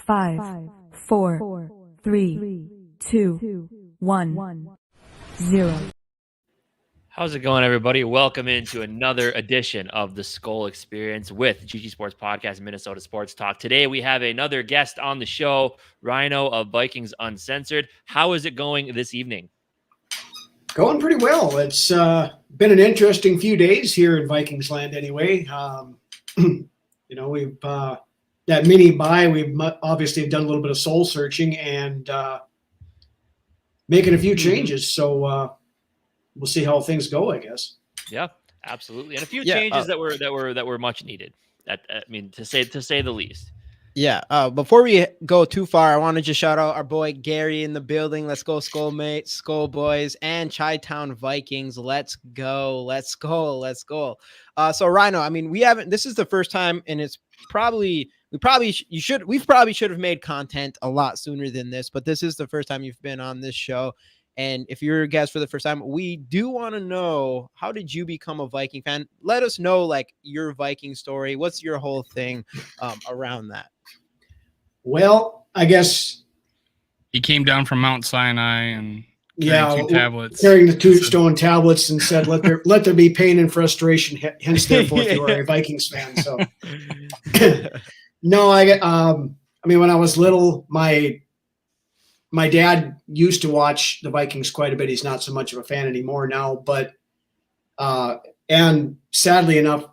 5, 4, 3, 2, 1, 0. How's it going, everybody? Welcome into another edition of the Skol Experience with GG Sports Podcast, Minnesota Sports Talk. Today, we have another guest on the show, Ryno of Vikings Uncensored. How is it going this evening? Going pretty well. It's been an interesting few days here in Vikings land anyway. We've that mini bye, we've obviously done a little bit of soul searching and making a few changes. So we'll see how things go, I guess. Yeah, absolutely. And a few changes that were much needed. To say the least. Yeah. Before we go too far, I want to just shout out our boy Gary in the building. Let's go, Skol mates, Skol boys, and Chi-Town Vikings. Let's go. Let's go. Let's go. So Ryno, this is the first time, and it's we probably should have made content a lot sooner than this, but this is the first time you've been on this show. And if you're a guest for the first time, we do want to know, how did you become a Viking fan? Let us know, like, your Viking story. What's your whole thing around that? Well, I guess he came down from Mount Sinai and carrying the two stone tablets, and said, "Let there be pain and frustration. Hence, therefore, you are a Vikings fan." So, no, when I was little, my dad used to watch the Vikings quite a bit. He's not so much of a fan anymore now, but and sadly enough,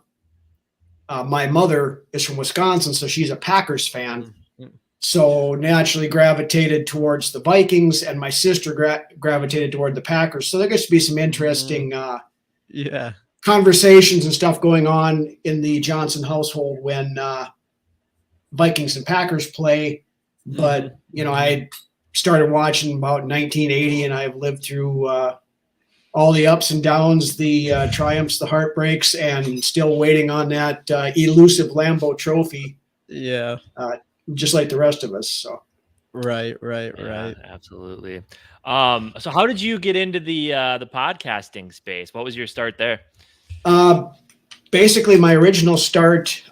my mother is from Wisconsin, so she's a Packers fan. So naturally gravitated towards the Vikings, and my sister gravitated toward the Packers. So there gets to be some interesting conversations and stuff going on in the Johnson household when Vikings and Packers play. But, I started watching about 1980, and I've lived through all the ups and downs, the triumphs, the heartbreaks, and still waiting on that elusive Lambeau trophy. Yeah. Just like the rest of us. So. Right. Absolutely. So how did you get into the podcasting space? What was your start there? Basically my original start,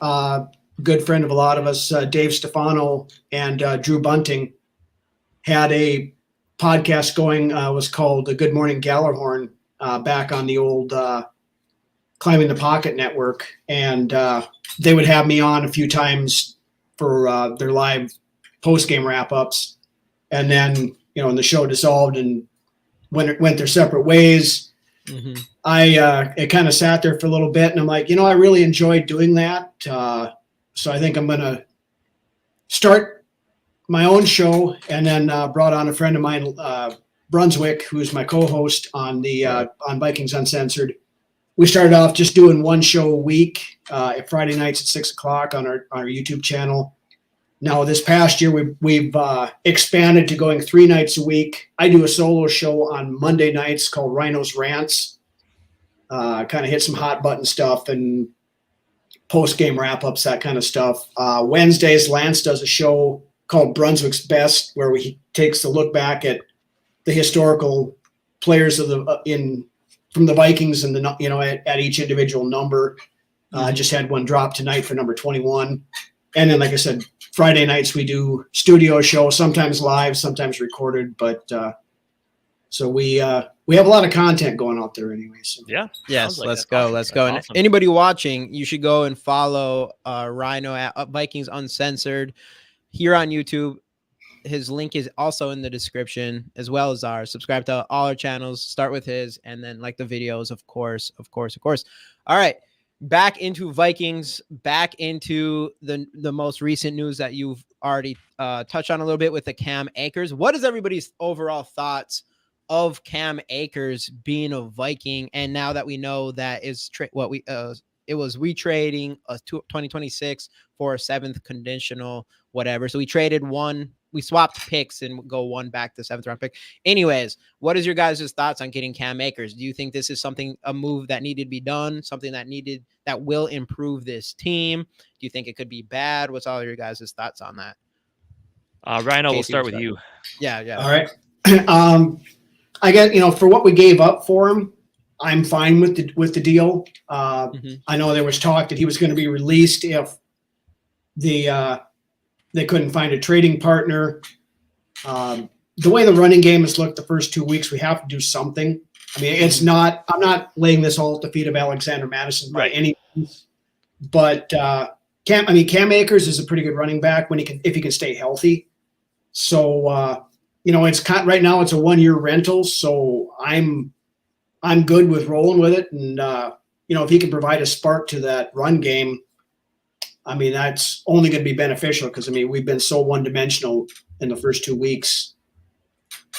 good friend of a lot of us, Dave Stefano and Drew Bunting, had a podcast going, was called the Good Morning Gallarhorn, back on the old Climbing the Pocket network. And they would have me on a few times for their live post-game wrap-ups. And then, when the show dissolved and went their separate ways, it kind of sat there for a little bit. And I'm like, I really enjoyed doing that. So I think I'm going to start my own show, and then brought on a friend of mine, Brunswick, who's my co-host on on Vikings Uncensored. We started off just doing one show a week, at Friday nights at 6:00 on our YouTube channel. Now, this past year, we've expanded to going 3 nights a week. I do a solo show on Monday nights called Ryno's Rants. Kind of hit some hot button stuff and post-game wrap-ups, that kind of stuff. Wednesdays, Lance does a show called Brunswick's Best, where he takes a look back at the historical players from the Vikings and at each individual number. Just had one drop tonight for number 21. And then, like I said, Friday nights we do studio show, sometimes live, sometimes recorded. But so we have a lot of content going out there anyway. So. Yeah. Yes. Let's go. Awesome. And anybody watching, you should go and follow Ryno at Vikings Uncensored here on YouTube. His link is also in the description, as well as ours. Subscribe to all our channels. Start with his, and then like the videos, of course. All right, back into Vikings. Back into the most recent news that you've already touched on a little bit with the Cam Akers. What is everybody's overall thoughts of Cam Akers being a Viking? And now that we know that it was retrading a 2026 for a 7th conditional, whatever. So we traded one. We swapped picks and go one back to 7th round pick. Anyways, what is your guys' thoughts on getting Cam Akers? Do you think this is a move that needed to be done, something that will improve this team? Do you think it could be bad? What's all your guys' thoughts on that? Ryno, we'll start with you. Yeah. All right. I guess, for what we gave up for him, I'm fine with the deal. I know there was talk that he was going to be released if the they couldn't find a trading partner. The way the running game has looked the first 2 weeks, we have to do something. I mean, I'm not laying this all at the feet of Alexander Madison by any means, but Cam Akers is a pretty good running back if he can stay healthy. So, it's right now it's a 1-year rental. So I'm good with rolling with it. And, if he can provide a spark to that run game, I mean, that's only going to be beneficial because, we've been so one-dimensional in the first 2 weeks.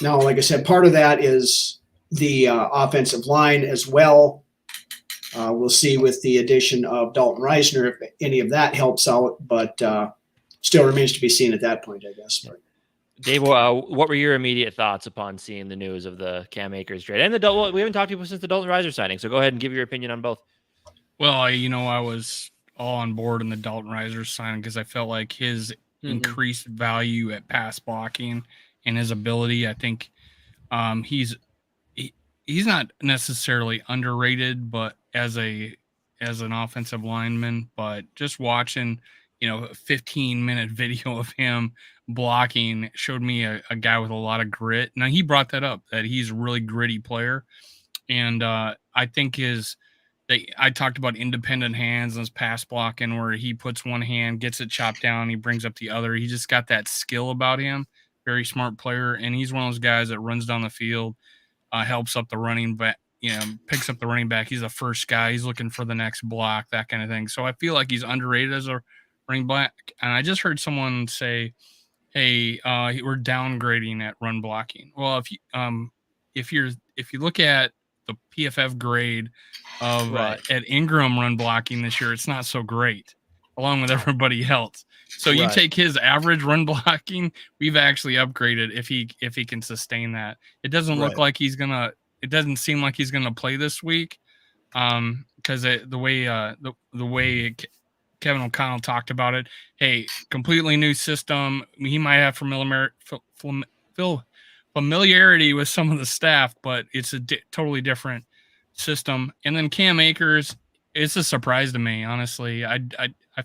Now, like I said, part of that is the offensive line as well. We'll see with the addition of Dalton Reisner if any of that helps out, but still remains to be seen at that point, I guess. But. Dave, what were your immediate thoughts upon seeing the news of the Cam Akers trade and we haven't talked to you since the Dalton Reisner signing, so go ahead and give your opinion on both. Well, I was all on board in the Dalton Reisner signing because I felt like his increased value at pass blocking and his ability. I think he's not necessarily underrated, but as an offensive lineman, but just watching, a 15-minute video of him blocking showed me a guy with a lot of grit. Now he brought that up, that he's a really gritty player. And I think I talked about independent hands and his pass blocking where he puts one hand, gets it chopped down, he brings up the other. He just got that skill about him. Very smart player. And he's one of those guys that runs down the field, helps up the running back, picks up the running back. He's the first guy. He's looking for the next block, that kind of thing. So I feel like he's underrated as a running back. And I just heard someone say, hey, we're downgrading at run blocking. Well, if you look at the PFF grade of at Ingram run blocking this year, it's not so great, along with everybody else. So you take his average run blocking, we've actually upgraded if he can sustain that. It doesn't look like it doesn't seem like he's gonna play this week. Because the way Kevin O'Connell talked about it, hey, completely new system. He might have familiarity with some of the staff, but it's a totally different system. And then Cam Akers, it's a surprise to me, honestly. I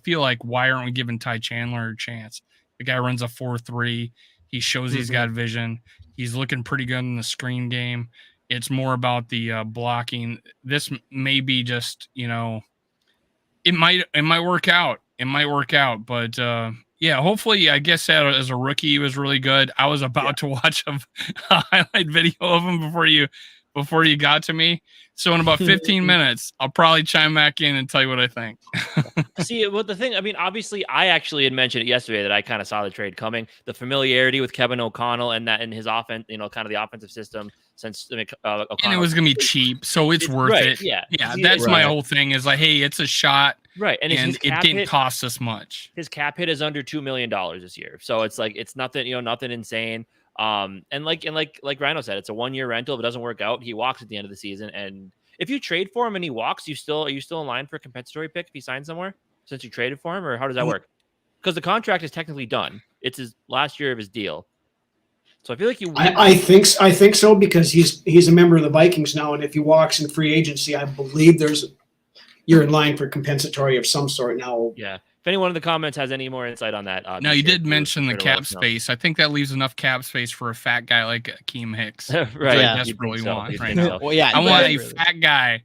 feel like, why aren't we giving Ty Chandler a chance? The guy runs a 4.3. He shows he's got vision. He's looking pretty good in the screen game. It's more about the blocking. This may be just, it might work out. It might work out, but hopefully, I guess that as a rookie, he was really good. I was about to watch a highlight video of him before you got to me. So in about 15 minutes, I'll probably chime back in and tell you what I think. See, well, the thing, obviously, I actually had mentioned it yesterday that I kind of saw the trade coming. The familiarity with Kevin O'Connell and that in his offense, kind of the offensive system since O'Connell. And it was going to be cheap, so it's worth it. Yeah. That's my whole thing is like, hey, it's a shot. Right. And it didn't cost us much. His cap hit is under $2 million this year. So it's like, it's nothing, nothing insane. And like Ryno said, it's a 1-year rental. If it doesn't work out, he walks at the end of the season. And if you trade for him and he walks, are you still in line for a compensatory pick if he signs somewhere since you traded for him, or how does that work? Because the contract is technically done. It's his last year of his deal. So I feel like I think so, because he's a member of the Vikings now, and if he walks in free agency, I believe you're in line for compensatory of some sort now. Yeah. If anyone in the comments has any more insight on that. Now, you did mention the cap space. I think that leaves enough cap space for a fat guy like Akeem Hicks. Right. I desperately want right now. Well, yeah, I want a fat guy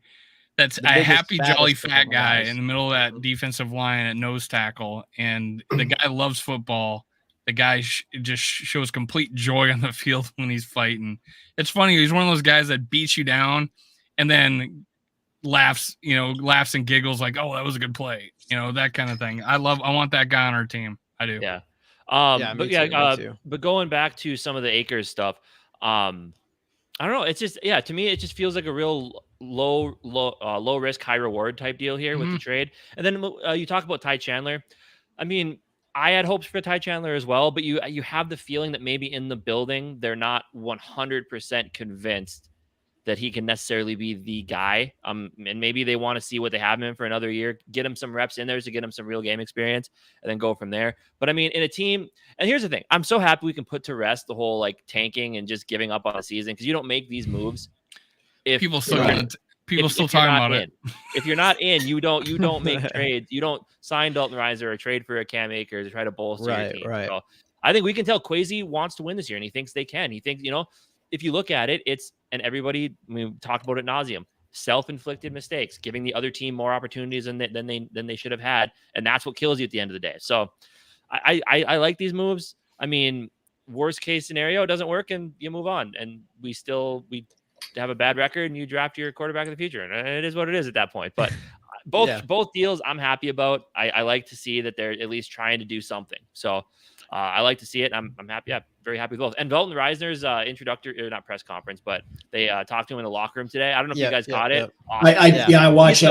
that's a happy, jolly fat guy in the middle of that defensive line at nose tackle. And the guy loves football. The guy just shows complete joy on the field when he's fighting. It's funny. He's one of those guys that beats you down and then laughs and giggles like, oh, that was a good play. That kind of thing. I want that guy on our team. I do. Yeah. Me too. But going back to some of the Akers stuff, I don't know. It's just, to me, it just feels like a real low risk, high reward type deal here with the trade. And then you talk about Ty Chandler. I mean, I had hopes for Ty Chandler as well, but you have the feeling that maybe in the building, they're not 100% convinced that he can necessarily be the guy. And maybe they want to see what they have him in for another year, get him some reps in there to get him some real game experience and then go from there. But I mean, in a team, and here's the thing, I'm so happy we can put to rest the whole like tanking and just giving up on the season, because you don't make these moves if people still People still talking about it. If you're not in, you don't make trades. You don't sign Dalton Reiser or trade for a Cam Akers or try to bolster your team. Right. So I think we can tell Kwesi wants to win this year, and he thinks they can. He thinks, if you look at it, and everybody, we talked about it ad nauseum, self-inflicted mistakes, giving the other team more opportunities than they should have had, and that's what kills you at the end of the day. So I like these moves. I mean, worst case scenario, it doesn't work, and you move on, and we have a bad record, and you draft your quarterback of the future, and it is what it is at that point. But both deals I'm happy about. I like to see that they're at least trying to do something. So I like to see it. I'm happy. Yeah, very happy with both. And Dalton Reisner's introductory, or not press conference, but they talked to him in the locker room today. I don't know if you guys caught it. Awesome. I watched it.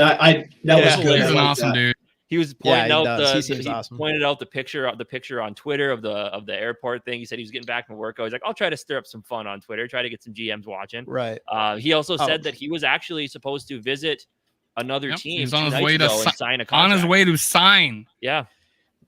That was good. He's an awesome dude. He was pointing out awesome. Pointed out the picture on Twitter of the airport thing. He said he was getting back from work. He's like, I'll try to stir up some fun on Twitter, try to get some GMs watching. Right. He also said that he was actually supposed to visit another team. He's on his way to sign a contract. On his way to sign. Yeah.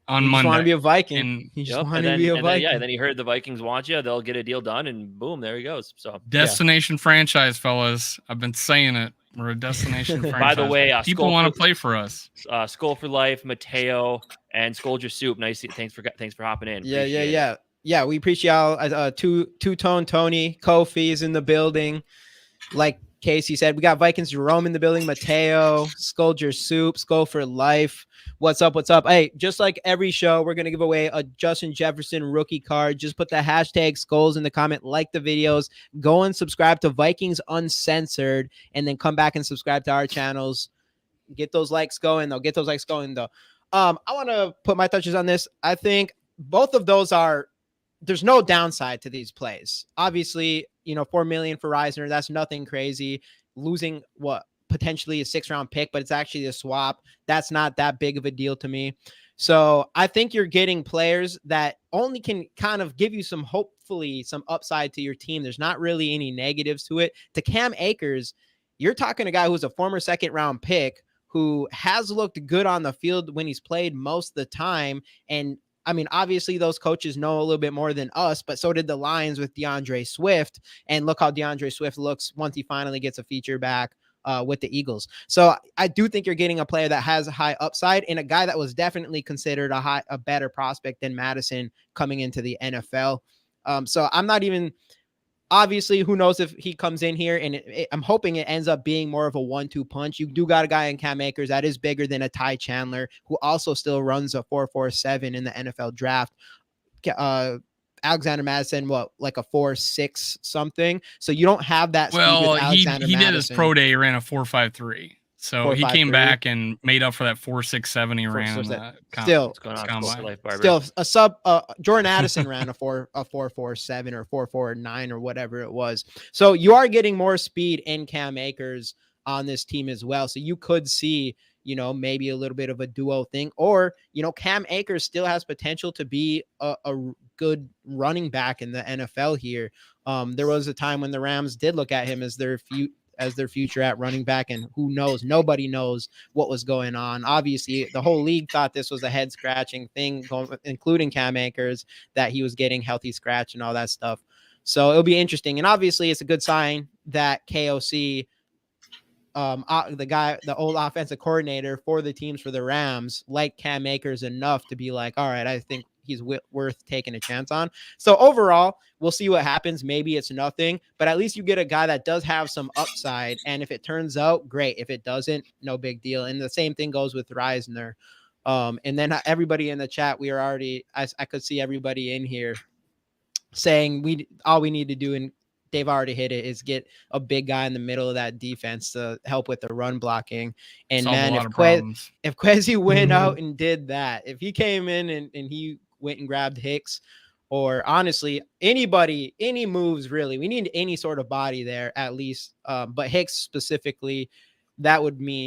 On he Monday. Want to be a Viking. And, then he heard the Vikings want you. They'll get a deal done, and boom, there he goes. So destination franchise, fellas. I've been saying it. We're a destination franchise. By the way, people want to play for us. Skol for Life, Mateo, and Skol Your Soup. Nice. Thanks for hopping in. Yeah. We appreciate y'all. Two-tone Tony Kofi is in the building. Like Casey said, we got Vikings Jerome in the building. Mateo, Skol Your Soup, Skol for Life. What's up? Hey, just like every show, we're going to give away a Justin Jefferson rookie card. Just put the hashtag Skols in the comment, like the videos, go and subscribe to Vikings Uncensored, and then come back and subscribe to our channels. Get those likes going, though. I want to put my touches on this. I think both of those there's no downside to these plays. Obviously, $4 million for Reisner, that's nothing crazy. Losing potentially a 6th-round pick, but it's actually a swap. That's not that big of a deal to me. So I think you're getting players that only can kind of give you hopefully some upside to your team. There's not really any negatives to it. To Cam Akers, you're talking a guy who's a former 2nd-round pick who has looked good on the field when he's played most of the time. And I mean, obviously those coaches know a little bit more than us, but so did the Lions with DeAndre Swift. And look how DeAndre Swift looks once he finally gets a feature back with the Eagles. So I do think you're getting a player that has a high upside and a guy that was definitely considered a better prospect than Madison coming into the NFL. So I'm not even, obviously, who knows if he comes in here, and I'm hoping it ends up being more of a 1-2 punch. You do got a guy in Cam Akers that is bigger than a Ty Chandler, who also still runs a 4.47 in the NFL draft. Alexander Madison, like a 4.6 something. So you don't have that. Well, he did his pro day, ran a 4.53. So he came back and made up for that 4.67 he ran. Still a sub. Jordan Addison ran a 4.47 or 4.49 or whatever it was. So you are getting more speed in Cam Akers on this team as well. So you could see, maybe a little bit of a duo thing, or, Cam Akers still has potential to be a good running back in the NFL here. There was a time when the Rams did look at him as their future at running back, and who knows? Nobody knows what was going on. Obviously, the whole league thought this was a head scratching thing, including Cam Akers, that he was getting healthy scratch and all that stuff. So it'll be interesting. And obviously, it's a good sign that KOC, the old offensive coordinator for the teams for the Rams, liked Cam Akers enough to be like, all right, I think he's worth taking a chance on. So overall, we'll see what happens. Maybe it's nothing, but at least you get a guy that does have some upside. And if it turns out, great. If it doesn't, no big deal. And the same thing goes with Reisner. And then everybody in the chat, I could see everybody in here saying all we need to do, and they've already hit it, is get a big guy in the middle of that defense to help with the run blocking. And man, if Kwesi went out and did that, if he came in and he went and grabbed Hicks, or honestly any moves, really, we need any sort of body there at least, but Hicks specifically, Kwesi's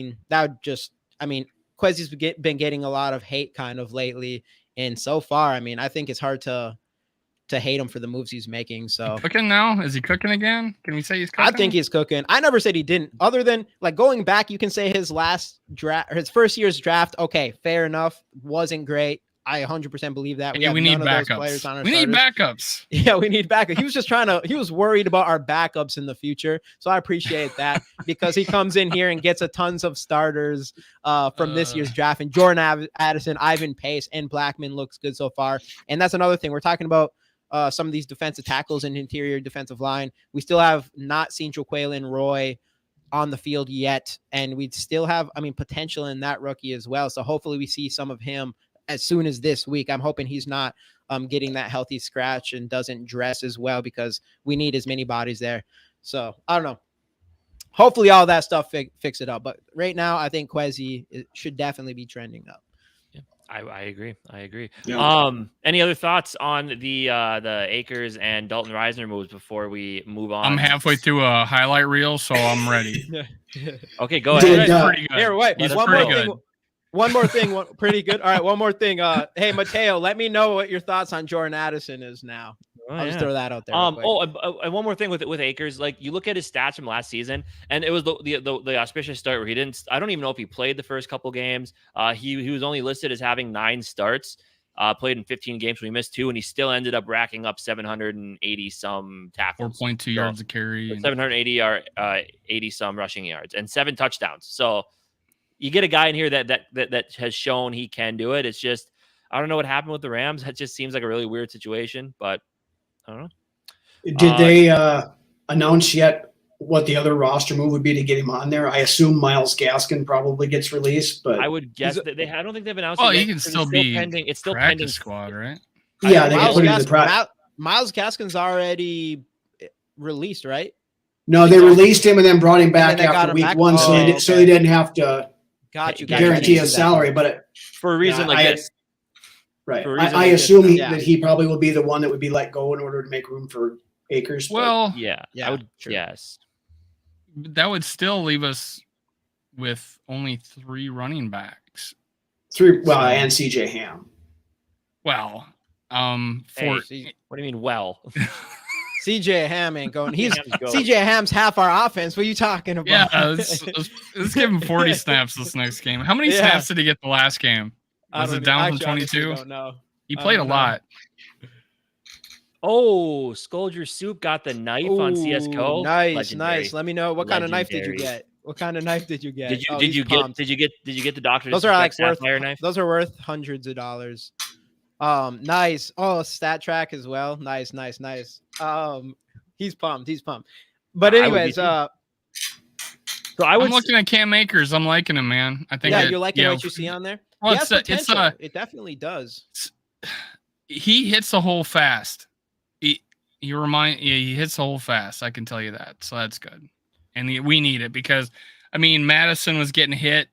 been getting a lot of hate kind of lately, and so far, I think it's hard to hate him for the moves he's making. So cooking now? Is he cooking again? Can we say he's cooking? I think he's cooking. I never said he didn't. Other than like going back, you can say his first year's draft. Okay, fair enough. Wasn't great. I 100% believe that. We need backups. We need backups. Yeah, we need backup. He was just he was worried about our backups in the future. So I appreciate that because he comes in here and gets a tons of starters from this year's draft. And Jordan Addison, Ivan Pace, and Blackman looks good so far. And that's another thing. We're talking about some of these defensive tackles and interior defensive line. We still have not seen Jaquelin Roy on the field yet. And we still have, potential in that rookie as well. So hopefully we see some of him as soon as this week. I'm hoping he's not getting that healthy scratch and doesn't dress as well because we need as many bodies there. So I don't know. Hopefully all that stuff fix it up. But right now, I think Kwesi should definitely be trending up. Yeah, I agree. Yeah. Any other thoughts on the Akers and Dalton Reisner moves before we move on? I'm halfway through a highlight reel, so I'm ready. Okay, go ahead. Pretty good. Here, wait. One more thing. Pretty good. All right, one more thing. Hey, Mateo, let me know what your thoughts on Jordan Addison is now. I'll just throw that out there. And one more thing with Akers, like you look at his stats from last season, and it was the auspicious start where he didn't. I don't even know if he played the first couple games. He was only listed as having 9 starts. Played in 15 games, so he missed 2, and he still ended up racking up 780 some tackles, 4.2 yards a carry, 780 or 80 some rushing yards, and 7 touchdowns. So you get a guy in here that has shown he can do it. It's just I don't know what happened with the Rams. That just seems like a really weird situation, but I don't know. Did they announce yet what the other roster move would be to get him on there? I assume Myles Gaskin probably gets released, but I would guess that I don't think they've announced. Oh, it yet, he can still be pending. It's still pending squad, right? Yeah, they can put him in the Myles Gaskin's already released, right? No, they released him and then brought him back after week 1, so they didn't have to guarantee a salary. But for a reason this. Right. I assume that he probably will be the one that would be let go in order to make room for Akers. Well, yeah, I would. True. Yes. That would still leave us with only 3 running backs. 3, and CJ Ham. Well, what do you mean? Well, CJ Ham ain't going. CJ Ham's half our offense. What are you talking about? Yeah, let's give him 40 snaps this next game. How many snaps did he get the last game? Was it down from 22? No, he played a lot. Oh, Scolger Soup got the knife on CS:GO. Nice, Legendary. nice. Let me know what kind of knife did you get. What kind of knife did you get? Did you get the Dr. Those are like knife? Those are worth hundreds of dollars. Nice. Oh, stat track as well. Nice. He's pumped. But anyways, so I'm looking at Cam Akers. I'm liking him, man. I think you're liking what you see on there. Well, it definitely does. He hits the hole fast. He hits the hole fast. I can tell you that. So that's good. And we need it because, Madison was getting hit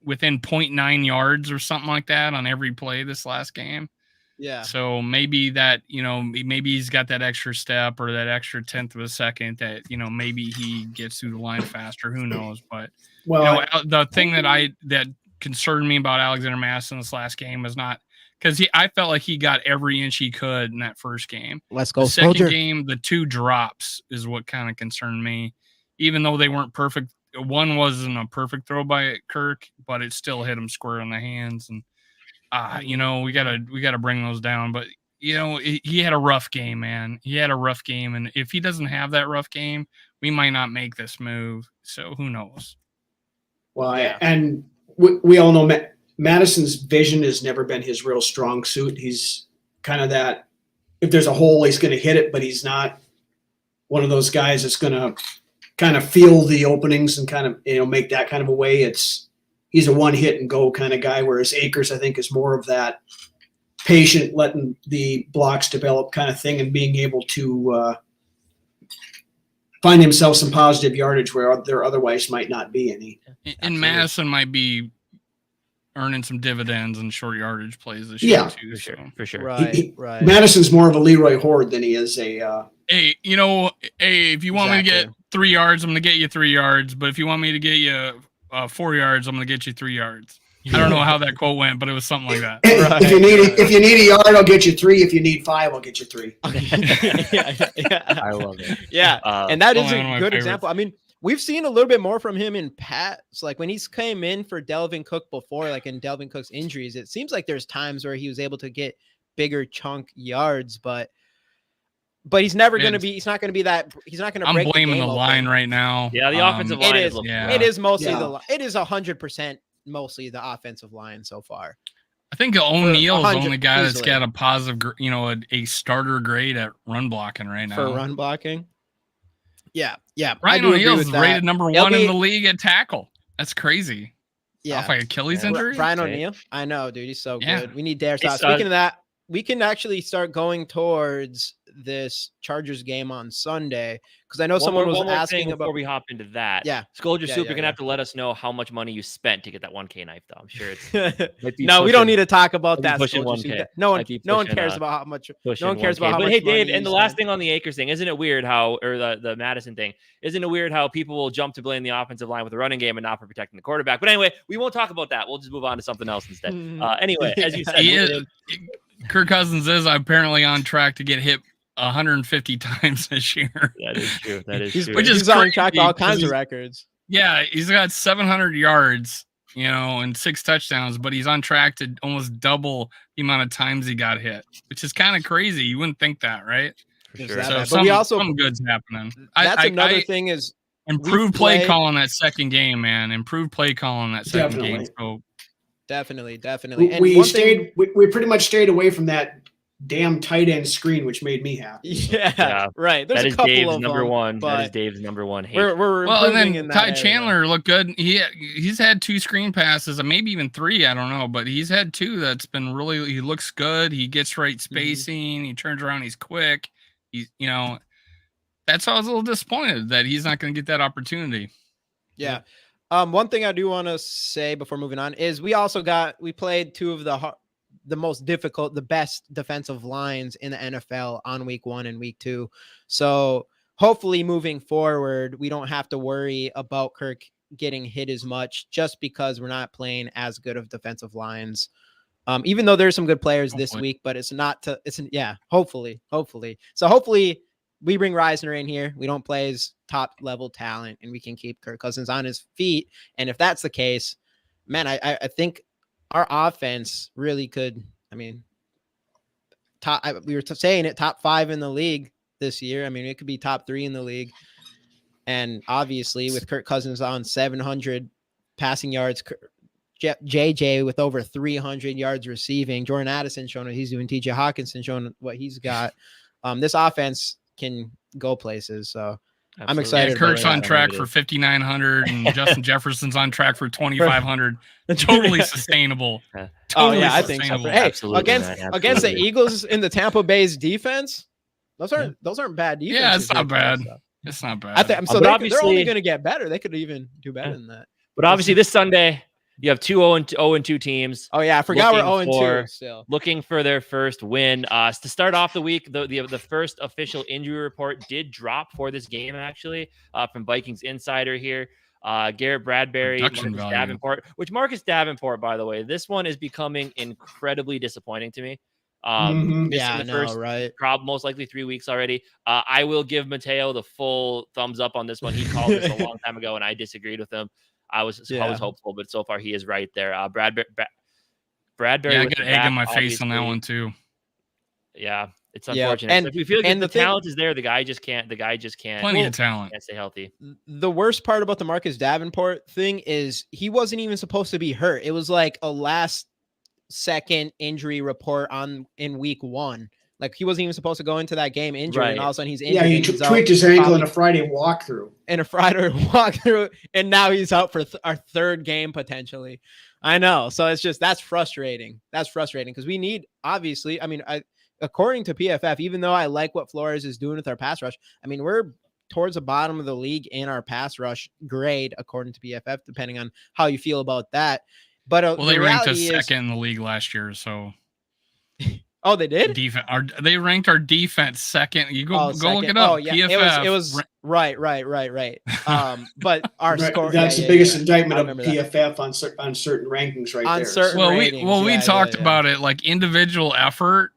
within 0.9 yards or something like that on every play this last game. Yeah. So maybe that, maybe he's got that extra step or that extra 10th of a second that, maybe he gets through the line faster. Who knows? But the thing that concerned me about Alexander Madison this last game was not because I felt like he got every inch he could in that first game. Let's go. The second game, the 2 drops is what kind of concerned me, even though they weren't perfect. One wasn't a perfect throw by Kirk, but it still hit him square in the hands. And we gotta bring those down. But he had a rough game, man. He had a rough game, and if he doesn't have that rough game, we might not make this move. So who knows? Well, and we all know Madison's vision has never been his real strong suit. He's kind of that. If there's a hole, he's going to hit it, but he's not one of those guys that's going to kind of feel the openings and kind of make that kind of a way. He's a one hit and go kind of guy, whereas Akers I think is more of that patient, letting the blocks develop kind of thing and being able to find himself some positive yardage where there otherwise might not be any. And Madison might be earning some dividends and short yardage plays this year too. For sure. Right. Madison's more of a Leroy Horde than he is a. Hey, if you want me to get 3 yards, I'm going to get you 3 yards. But if you want me to get you 4 yards, I'm going to get you 3 yards. I don't know how that quote went, but it was something like that. If you need a yard, I'll get you 3. If you need 5, I'll get you 3. I love it. Yeah, and that is a good example. we've seen a little bit more from him in past, like when he's came in for Delvin Cook before, like in Delvin Cook's injuries, it seems like there's times where he was able to get bigger chunk yards, but he's never going to be, he's not going to be that, he's not going to break I'm blaming the line open. right now. Yeah, the offensive line is it is mostly it is 100% mostly the offensive line so far. I think O'Neal's the only guy easily. that's got a positive, a starter grade at run blocking right now. For run blocking? Yeah. Ryan O'Neal's rated number 1 in the league at tackle. That's crazy. Yeah. Off like Achilles injury? Ryan O'Neal? I know, dude. He's so good. We need Dare Stop. Speaking of that, we can actually start going towards this Chargers game on Sunday, because I know someone was asking about. Before we hop into that, Skol Soup, you're gonna have to let us know how much money you spent to get that 1K knife, though. I'm sure it's. No, we don't need to talk about that. Pushing 1K. No one cares about how much. No one cares about how much. But hey, Dave, and the last thing on the Akers thing, isn't it weird how, or the Madison thing, isn't it weird how people will jump to blame the offensive line with the running game and not for protecting the quarterback? But anyway, we won't talk about that. We'll just move on to something else instead. Anyway, as you said, Kirk Cousins is apparently on track to get hit 150 times this year. That is true. That is true. Which is he's on track to all kinds of records. Yeah, he's got 700 yards, and 6 touchdowns, but he's on track to almost double the amount of times he got hit, which is kind of crazy. You wouldn't think that, right? For sure. So some good's happening. That's another thing is improved play calling that second game, man. Improved play calling that second game. So definitely. And we pretty much stayed away from that damn tight end screen, which made me happy. Yeah. Right. There's a couple Dave's of number them, one. That is Dave's number one hate. We're and then in that Ty area. Chandler looked good. He's had 2 screen passes, maybe even 3. I don't know, but he's had 2 that's been really. He looks good. He gets right spacing. He turns around. He's quick. He's that's why I was a little disappointed that he's not going to get that opportunity. Yeah. One thing I do want to say before moving on is we played 2 of the most difficult, the best defensive lines in the NFL on week 1 and week 2. So hopefully moving forward, we don't have to worry about Kirk getting hit as much just because we're not playing as good of defensive lines. Even though there's some good players this week, but hopefully. So hopefully we bring Reisner in here. We don't play his top level talent and we can keep Kirk Cousins on his feet. And if that's the case, man, I think our offense really could, we were saying it, top 5 in the league this year. It could be top 3 in the league. And obviously with Kirk Cousins on 700 passing yards, JJ with over 300 yards receiving, Jordan Addison showing what he's doing, TJ Hawkinson showing what he's got. This offense can go places. So absolutely. I'm excited. Kirk's on track for 5,900 and Justin Jefferson's on track for 2,500. Totally sustainable. Totally I think so. Hey, against the Eagles in the Tampa Bay's defense, those aren't bad defenses. Yeah, it's not bad. It's not bad. They're only going to get better. They could even do better than that. But obviously this Sunday, you have 2 0-2 teams. Oh yeah, I forgot we're 0-2 still. Looking for their first win. To start off the week, the first official injury report did drop for this game, actually, from Vikings Insider here. Garrett Bradbury, Davenport, Marcus Davenport, by the way, this one is becoming incredibly disappointing to me. Most likely 3 weeks already. I will give Mateo the full thumbs up on this one. He called this a long time ago, and I disagreed with him. I was hopeful, but so far he is right there. Bradbury. Yeah, I got egg in my face on that one too. Yeah, it's unfortunate. And we feel like the talent is there. The guy just can't. Plenty of talent. Can't stay healthy. The worst part about the Marcus Davenport thing is he wasn't even supposed to be hurt. It was like a last-second injury report in week 1. Like he wasn't even supposed to go into that game injured, and all of a sudden he's injured. Yeah, he tweaked his ankle in a Friday walkthrough. And now he's out for our 3rd game potentially. I know. So it's just that's frustrating. Because we need, obviously. According to PFF, even though I like what Flores is doing with our pass rush, we're towards the bottom of the league in our pass rush grade, according to PFF, depending on how you feel about that. But they ranked us second in the league last year, so. Oh, they did? They ranked our defense second. You go look it up. Oh, yeah. PFF. It was right. But our score. That's the biggest indictment of PFF on certain rankings right there. Certain ratings. We talked about it, like individual effort,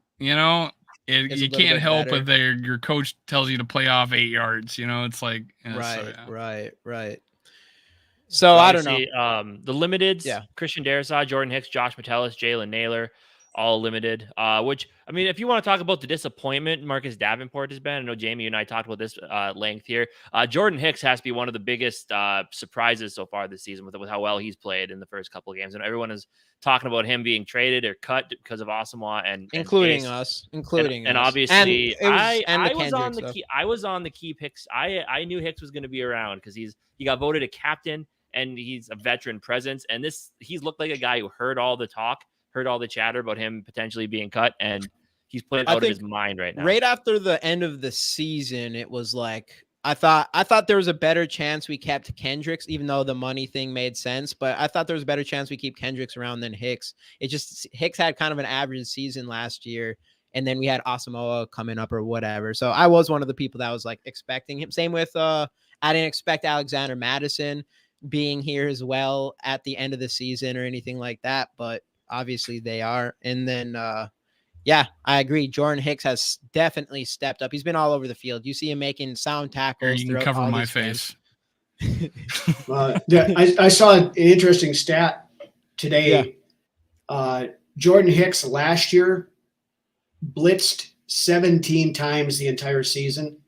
You can't help if your coach tells you to play off 8 yards. It's like right. So I don't know. The limiteds, Yeah. Christian Darrisaw, Jordan Hicks, Josh Metellus, Jalen Naylor, all limited. Which, I mean, if you want to talk about the disappointment Marcus Davenport has been, I know Jamie and I talked about this length here. Jordan Hicks has to be one of the biggest surprises so far this season with how well he's played in the first couple of games. And everyone is talking about him being traded or cut because of Asamoah and including Case. us, and obviously I was on the stuff. I was on the key picks. I knew Hicks was going to be around because he got voted a captain and he's a veteran presence. And he's looked like a guy who heard all the talk, heard all the chatter about him potentially being cut, and he's played out of his mind right now. Right after the end of the season, it was like I thought there was a better chance we kept Kendricks, even though the money thing made sense. But I thought there was a better chance we keep Kendricks around than Hicks. Hicks had kind of an average season last year, and then we had Asamoah coming up or whatever. So I was one of the people that was like expecting him. Same with I didn't expect Alexander Madison being here as well at the end of the season or anything like that, but obviously they are. And then yeah, I agree. Jordan Hicks has definitely stepped up. He's been all over the field. You see him making sound tackles. You can cover my face. I saw an interesting stat today. Yeah. Jordan Hicks last year blitzed 17 times the entire season.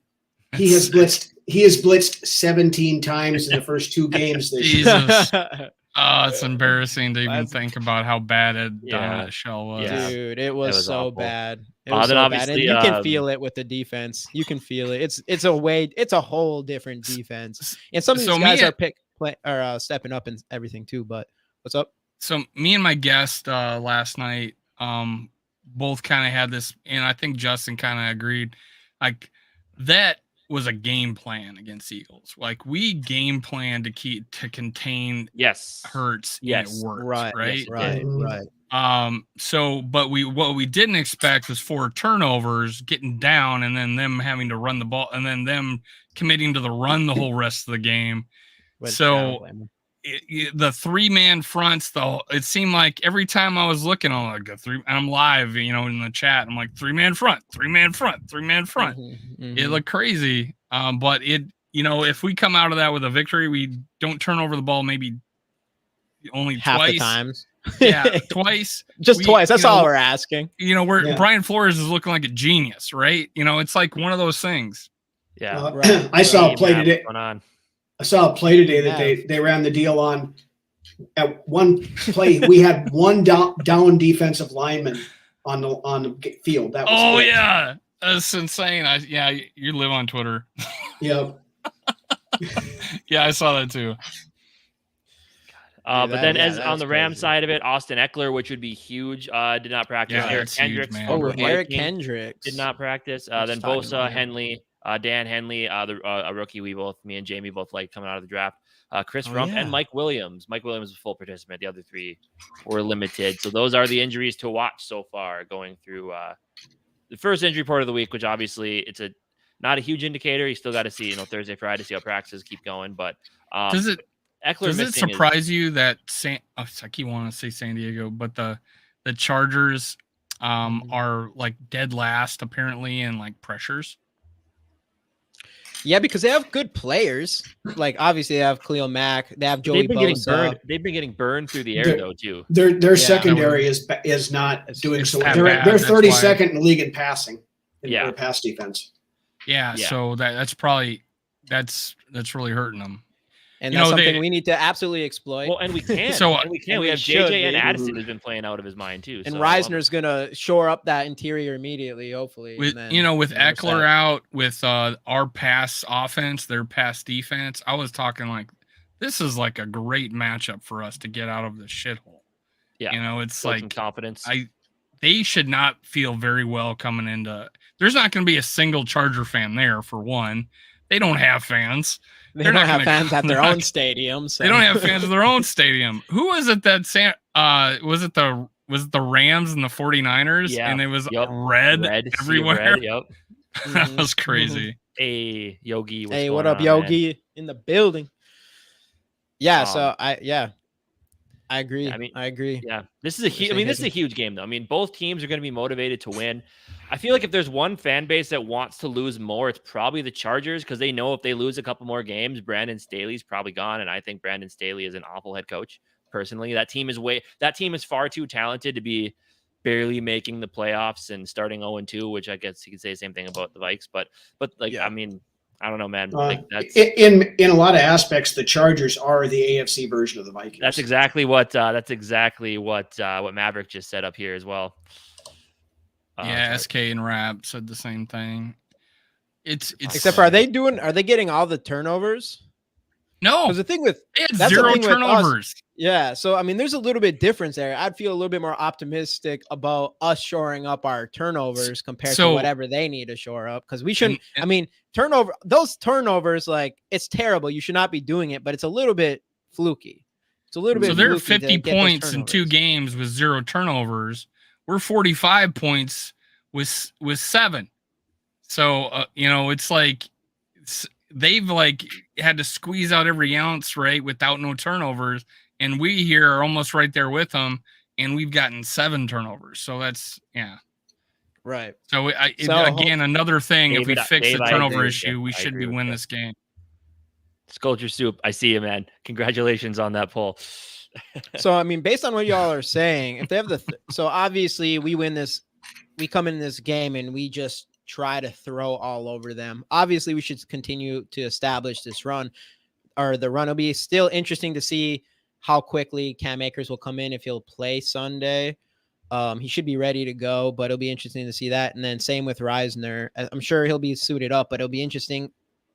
He has blitzed 17 times in the first 2 games this year. Oh, it's embarrassing to even think about how bad that shell was. Yeah. Dude, it was so awful. bad. It was so bad. And you can feel it with the defense. You can feel it. It's a whole different defense. And some of these guys are stepping up and everything too. But what's up? So me and my guest last night both kind of had this, and I think Justin kind of agreed. Like that was a game plan against Eagles. Like we game planned to contain Hurts. And it worked. Right. So, but what we didn't expect was 4 turnovers, getting down, and then them having to run the ball, and then them committing to the run the whole rest of the game. So the 3-man fronts, though, it seemed like every time I was looking, I'm live, in the chat. I'm like 3-man front, 3-man front, 3-man front. Mm-hmm. It looked crazy. But if we come out of that with a victory, we don't turn over the ball maybe only half twice. The times. Yeah, twice. Twice. That's all we're asking. Brian Flores is looking like a genius, right? It's like one of those things. Yeah. I saw a play today. I saw a play today that they ran the deal on. At one play, we had one down defensive lineman on the field. That was it. Yeah, that's insane. You live on Twitter. Yep. Yeah, I saw that too. But then on the Rams side of it, Austin Eckler, which would be huge, did not practice. Yeah, Eric Kendricks. Eric Kendricks did not practice. Then Bosa, Henley, Dan Henley, a rookie me and Jamie both liked coming out of the draft. Chris Rump and Mike Williams. Mike Williams was a full participant. The other 3 were limited. So those are the injuries to watch so far going through the first injury report of the week, which obviously it's not a huge indicator. You still got to see, Thursday, Friday, see how practices keep going. But does it surprise you that I keep wanting to say San Diego, but the Chargers are like dead last apparently in like pressures? Yeah, because they have good players. Like obviously they have Khalil Mack, they have Joey Bosa. They've been getting burned through the air though too. Their secondary is not doing so well. They're 32nd in the league in passing. In their pass defense. Yeah, so that's probably that's really hurting them. And that's something we need to absolutely exploit. Well, and we can. We have JJ and Addison who's been playing out of his mind too. And Reisner's gonna shore up that interior immediately, hopefully. With Eckler out, with our pass offense, their pass defense, I was talking like this is like a great matchup for us to get out of the shithole. Yeah, it's like confidence. They should not feel very well coming into. There's not going to be a single Charger fan there for one. They don't have fans. They don't have fans at their own stadium. So. They don't have fans at their own stadium. Who was it that was it the Rams and the 49ers? Yeah. And it was red everywhere. Yep. That was crazy. Hey, Yogi. Hey, what up, Yogi? Man? In the building. Yeah. So I agree. I agree. Yeah. This is a huge game though. I mean, both teams are going to be motivated to win. I feel like if there's one fan base that wants to lose more, it's probably the Chargers, because they know if they lose a couple more games, Brandon Staley's probably gone, and I think Brandon Staley is an awful head coach. Personally, that team is far too talented to be barely making the playoffs and starting 0-2, which I guess you could say the same thing about the Vikes. But I mean, I don't know, man. Like that's in a lot of aspects, the Chargers are the AFC version of the Vikings. That's exactly what Maverick just said up here as well. SK and Rap said the same thing. It's except for are they getting all the turnovers? No, because the thing with they had 0 turnovers. Yeah, so I mean, there's a little bit difference there. I'd feel a little bit more optimistic about us shoring up our turnovers compared to whatever they need to shore up, because we shouldn't. I mean, those turnovers, like, it's terrible. You should not be doing it, but it's a little bit fluky. It's a little bit. So they're 50 points in 2 games with 0 turnovers. We're 45 points with 7. So it's like they've like had to squeeze out every ounce, right, without no turnovers. And we here are almost right there with them, and we've gotten 7 turnovers. So that's, right. So, again, another thing, if we fix the turnover issue, we should be win this game. Sculpture Soup, I see you, man. Congratulations on that poll. So, I mean, based on what y'all are saying, if they have so obviously we win this, we come in this game and we just try to throw all over them. Obviously, we should continue to establish this run, or the run will be still interesting to see how quickly Cam Akers will come in if he'll play Sunday. He should be ready to go, but it'll be interesting to see that. And then same with Reisner. I'm sure he'll be suited up, but it'll be interesting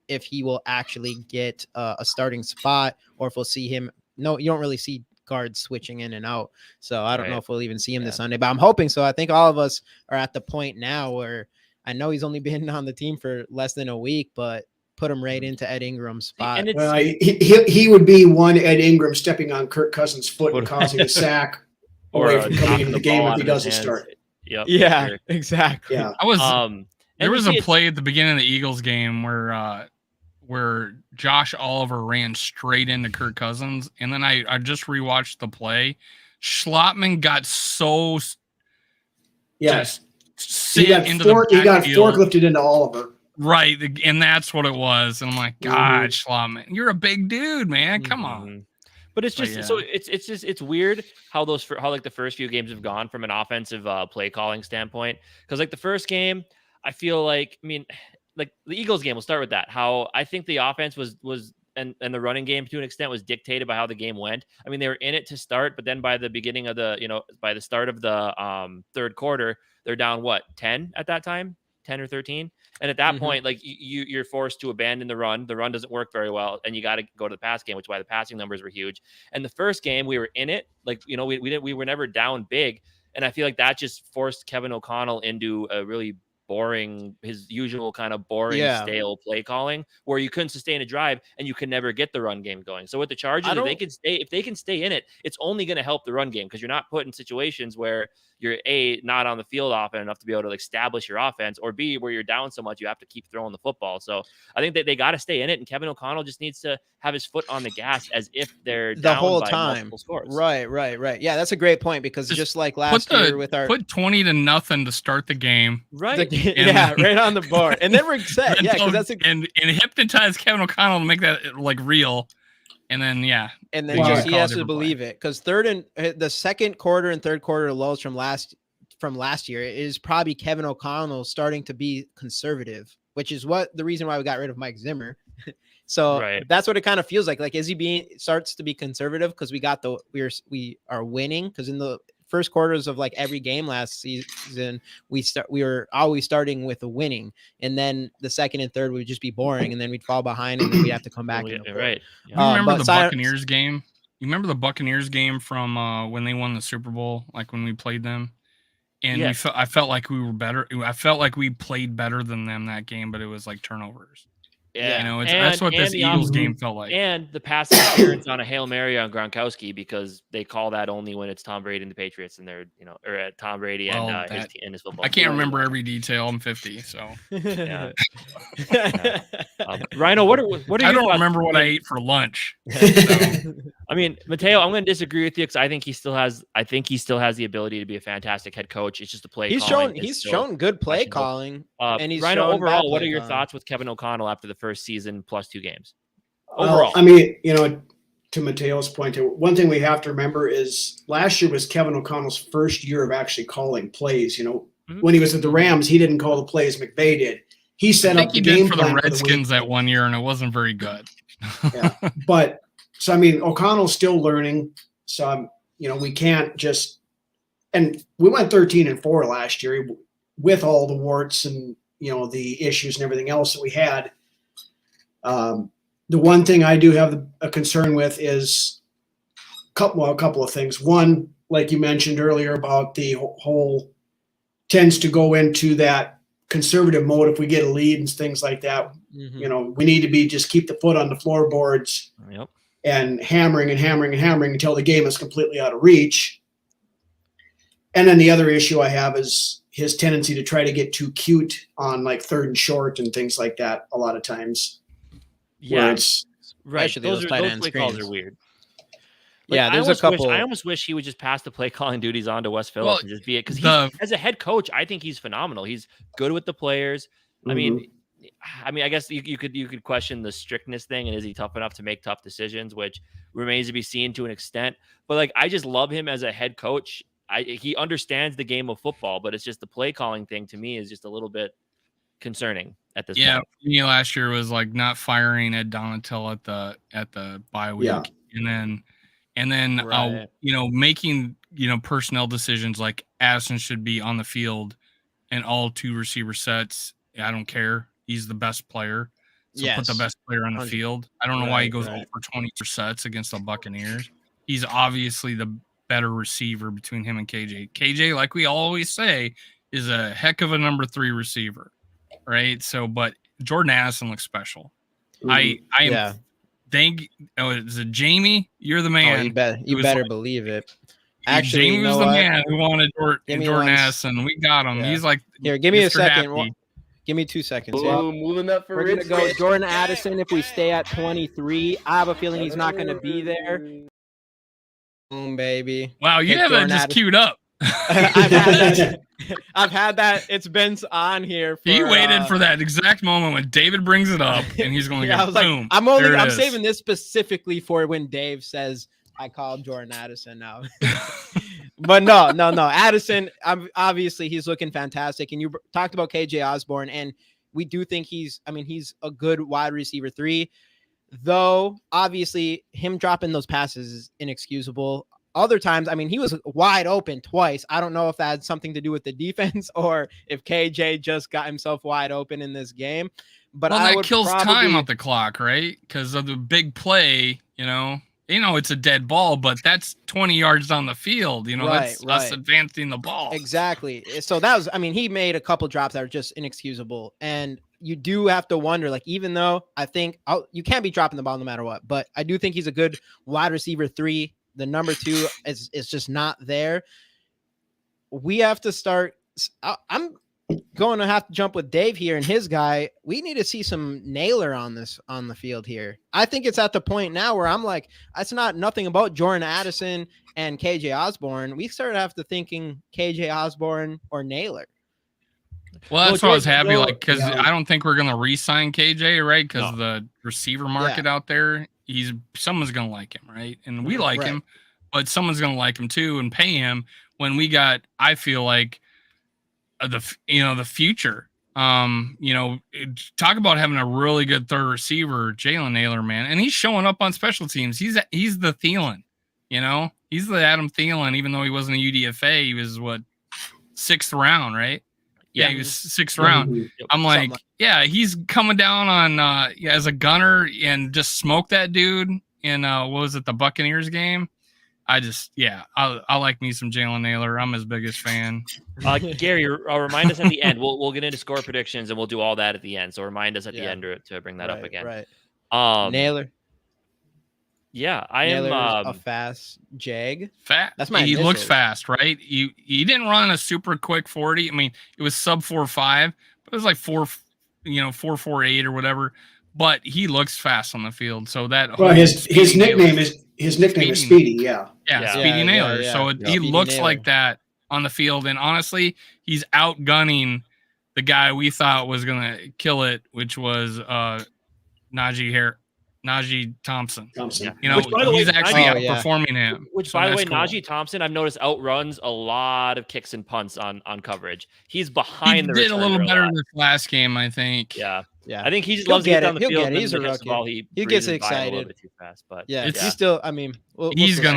if he will actually get a starting spot, or if we'll see him. No, you don't really see guards switching in and out. So I don't know if we'll even see him this Sunday, but I'm hoping so. I think all of us are at the point now where I know he's only been on the team for less than a week, but put him right into Ed Ingram's spot. And he would be one Ed Ingram stepping on Kirk Cousins' foot and causing a sack away from coming into the game if he doesn't start. Yep. Yeah, sure. Exactly. Yeah. There was a play at the beginning of the Eagles game where Josh Oliver ran straight into Kirk Cousins, and then I just rewatched the play. Schlottman got so he got forklifted into Oliver. Right, and that's what it was. And I'm like, God, Schlottman, you're a big dude, man. Come on. But it's just so it's weird how like the first few games have gone from an offensive play calling standpoint. Because like the first game, I feel like, I mean, like the Eagles game, we'll start with that. How I think the offense was and the running game to an extent was dictated by how the game went. I mean, they were in it to start, but then by the beginning of by the start of the third quarter, they're down 10 at that time, 10 or 13. And at that point, like you're forced to abandon the run. The run doesn't work very well, and you got to go to the pass game, which is why the passing numbers were huge. And the first game, we were in it, like we were never down big, and I feel like that just forced Kevin O'Connell into a really boring, his usual kind of boring, stale play calling, where you couldn't sustain a drive and you can never get the run game going. So with the Chargers, if they can stay in it, it's only going to help the run game, because you're not put in situations where you're not on the field often enough to be able to establish your offense, or B, where you're down so much you have to keep throwing the football. So I think that they got to stay in it, and Kevin O'Connell just needs to have his foot on the gas as if they're the down whole by time. Multiple scores. Right. Yeah, that's a great point, because just like last year with our put 20-0 to start the game, right? Right on the board, and then we're set. Because that's and hypnotize Kevin O'Connell to make that like real. And then, he has to believe it, because the second quarter and third quarter lows from last year is probably Kevin O'Connell starting to be conservative, which is the reason why we got rid of Mike Zimmer. So that's what it kind of feels like. Like, is he starts to be conservative because we are winning? Because in the first quarters of like every game last season, we were always starting with a winning, and then the second and third would just be boring, and then we'd fall behind, and then we'd have to come back. Right. You remember the Buccaneers game? You remember the Buccaneers game from when they won the Super Bowl, like when we played them? And I felt like we were better. I felt like we played better than them that game, but it was like turnovers. Yeah, that's what this Eagles game felt like. And the pass interference on a Hail Mary on Gronkowski, because they call that only when it's Tom Brady and the Patriots, and they're or at Tom Brady and his football. I can't remember every detail. I'm 50, so yeah. Ryno, what are I don't remember what I ate for lunch. So. I mean, Mateo, I'm going to disagree with you because I think he still has the ability to be a fantastic head coach. It's just the play. He's shown good play calling, and he's Ryno, shown overall, what are your calling. thoughts with Kevin O'Connell after the first season plus 2 games? Overall, I mean, to Mateo's point, one thing we have to remember is last year was Kevin O'Connell's first year of actually calling plays. When he was at the Rams, he didn't call the plays; McVay did. He set up the game plan for the Redskins that one year, and it wasn't very good. Yeah, but so I mean, O'Connell's still learning. So we can't just. And we went 13-4 last year with all the warts and the issues and everything else that we had. The one thing I do have a concern with is a couple of things. One, like you mentioned earlier about the whole tends to go into that conservative mode if we get a lead and things like that. Mm-hmm. We need to just keep the foot on the floorboards and hammering until the game is completely out of reach. And then the other issue I have is his tendency to try to get too cute on like 3rd and short and things like that a lot of times. Yeah, right. Those play calls are weird. There's a couple. I almost wish he would just pass the play calling duties on to Wes Phillips and just be it because as a head coach, I think he's phenomenal. He's good with the players. Mm-hmm. I mean, I guess you could question the strictness thing and is he tough enough to make tough decisions, which remains to be seen to an extent. But I just love him as a head coach. He understands the game of football, but it's just the play calling thing to me is just a little bit concerning at this point. Yeah, last year was like not firing Ed Donatel at the bye week, and then right. Making personnel decisions like Addison should be on the field and all 2 receiver sets. I don't care. He's the best player. So put the best player on the field. I don't know why he goes over 20 sets against the Buccaneers. He's obviously the better receiver between him and KJ. KJ, like we always say, is a heck of a number 3 receiver. Right. So, but Jordan Addison looks special. I am. Is it Jamie? You're the man. You better believe it. Actually, Jamie was the man who wanted Jordan Addison. We got him. He's like, here. Give me Mr. a second. Happy. Give me 2 seconds. Moving up for We're gonna go Jordan Addison. If we stay at 23, I have a feeling he's not gonna be there. Boom, baby. Wow, you have that just queued up. I've had that. It's been on here. He waited for that exact moment when David brings it up, and he's going to go boom. I'm saving this specifically for when Dave says I called Jordan Addison now. But no. Addison, obviously, he's looking fantastic. And you talked about KJ Osborne, and we do think he's a good wide receiver 3. Though, obviously, him dropping those passes is inexcusable. Other times, he was wide open twice. I don't know if that had something to do with the defense or if KJ just got himself wide open in this game. But that kills time off the clock, right? Because of the big play, it's a dead ball, but that's 20 yards down the field. That's us advancing the ball. Exactly. So that was, he made a couple drops that are just inexcusable. And you do have to wonder, even though I think you can't be dropping the ball no matter what, but I do think he's a good wide receiver 3. The number 2 is just not there. We have to start. I'm going to have to jump with Dave here and his guy. We need to see some nailer on the field here. I think it's at the point now where I'm like, it's nothing about Jordan Addison and KJ Osborne. We started after thinking KJ Osborne or nailer. Well, that's what I was happy because I don't think we're going to re-sign KJ, right? Because the receiver market out there, someone's going to like him, right? And we like him, but someone's going to like him too and pay him when we got, I feel like, the future. Talk about having a really good 3rd receiver, Jalen Naylor, man. And he's showing up on special teams. He's the Thielen, he's the Adam Thielen, even though he wasn't a UDFA, he was 6th round, right? Yeah, he was 6th round. I'm like, he's coming down on as a gunner and just smoke that dude in what was it, the Buccaneers game? I like me some Jalen Naylor. I'm his biggest fan. Gary, remind us at the end. We'll get into score predictions and we'll do all that at the end. So remind us at the end to bring that up again. Right. Naylor. Yeah, Naylor's am a fast jag. That's my. He looks fast, right? He didn't run a super quick 40. It was sub 4.5, but it was like 4.48 or whatever. But he looks fast on the field. So that his nickname his nickname is Speedy. Yeah. Yeah, Speedy Naylor. yeah. So he looks Naylor. like that on the field. And honestly, he's outgunning the guy we thought was going to kill it, which was Najee Thompson. Yeah. You know, Which, by the he's way, actually Najee- outperforming him. Which, So by the way, that's cool. Najee Thompson, I've noticed outruns a lot of kicks and punts on coverage. He's He behind the did a little returner better lot. this last game, I think. Yeah. Yeah. I think he just He'll loves to get get down it. the He'll field. get it. And He's then a when he hits the rookie. ball, he gets breezes by it a little excited. bit too fast. But Yeah, It's- he's still. I mean, He just got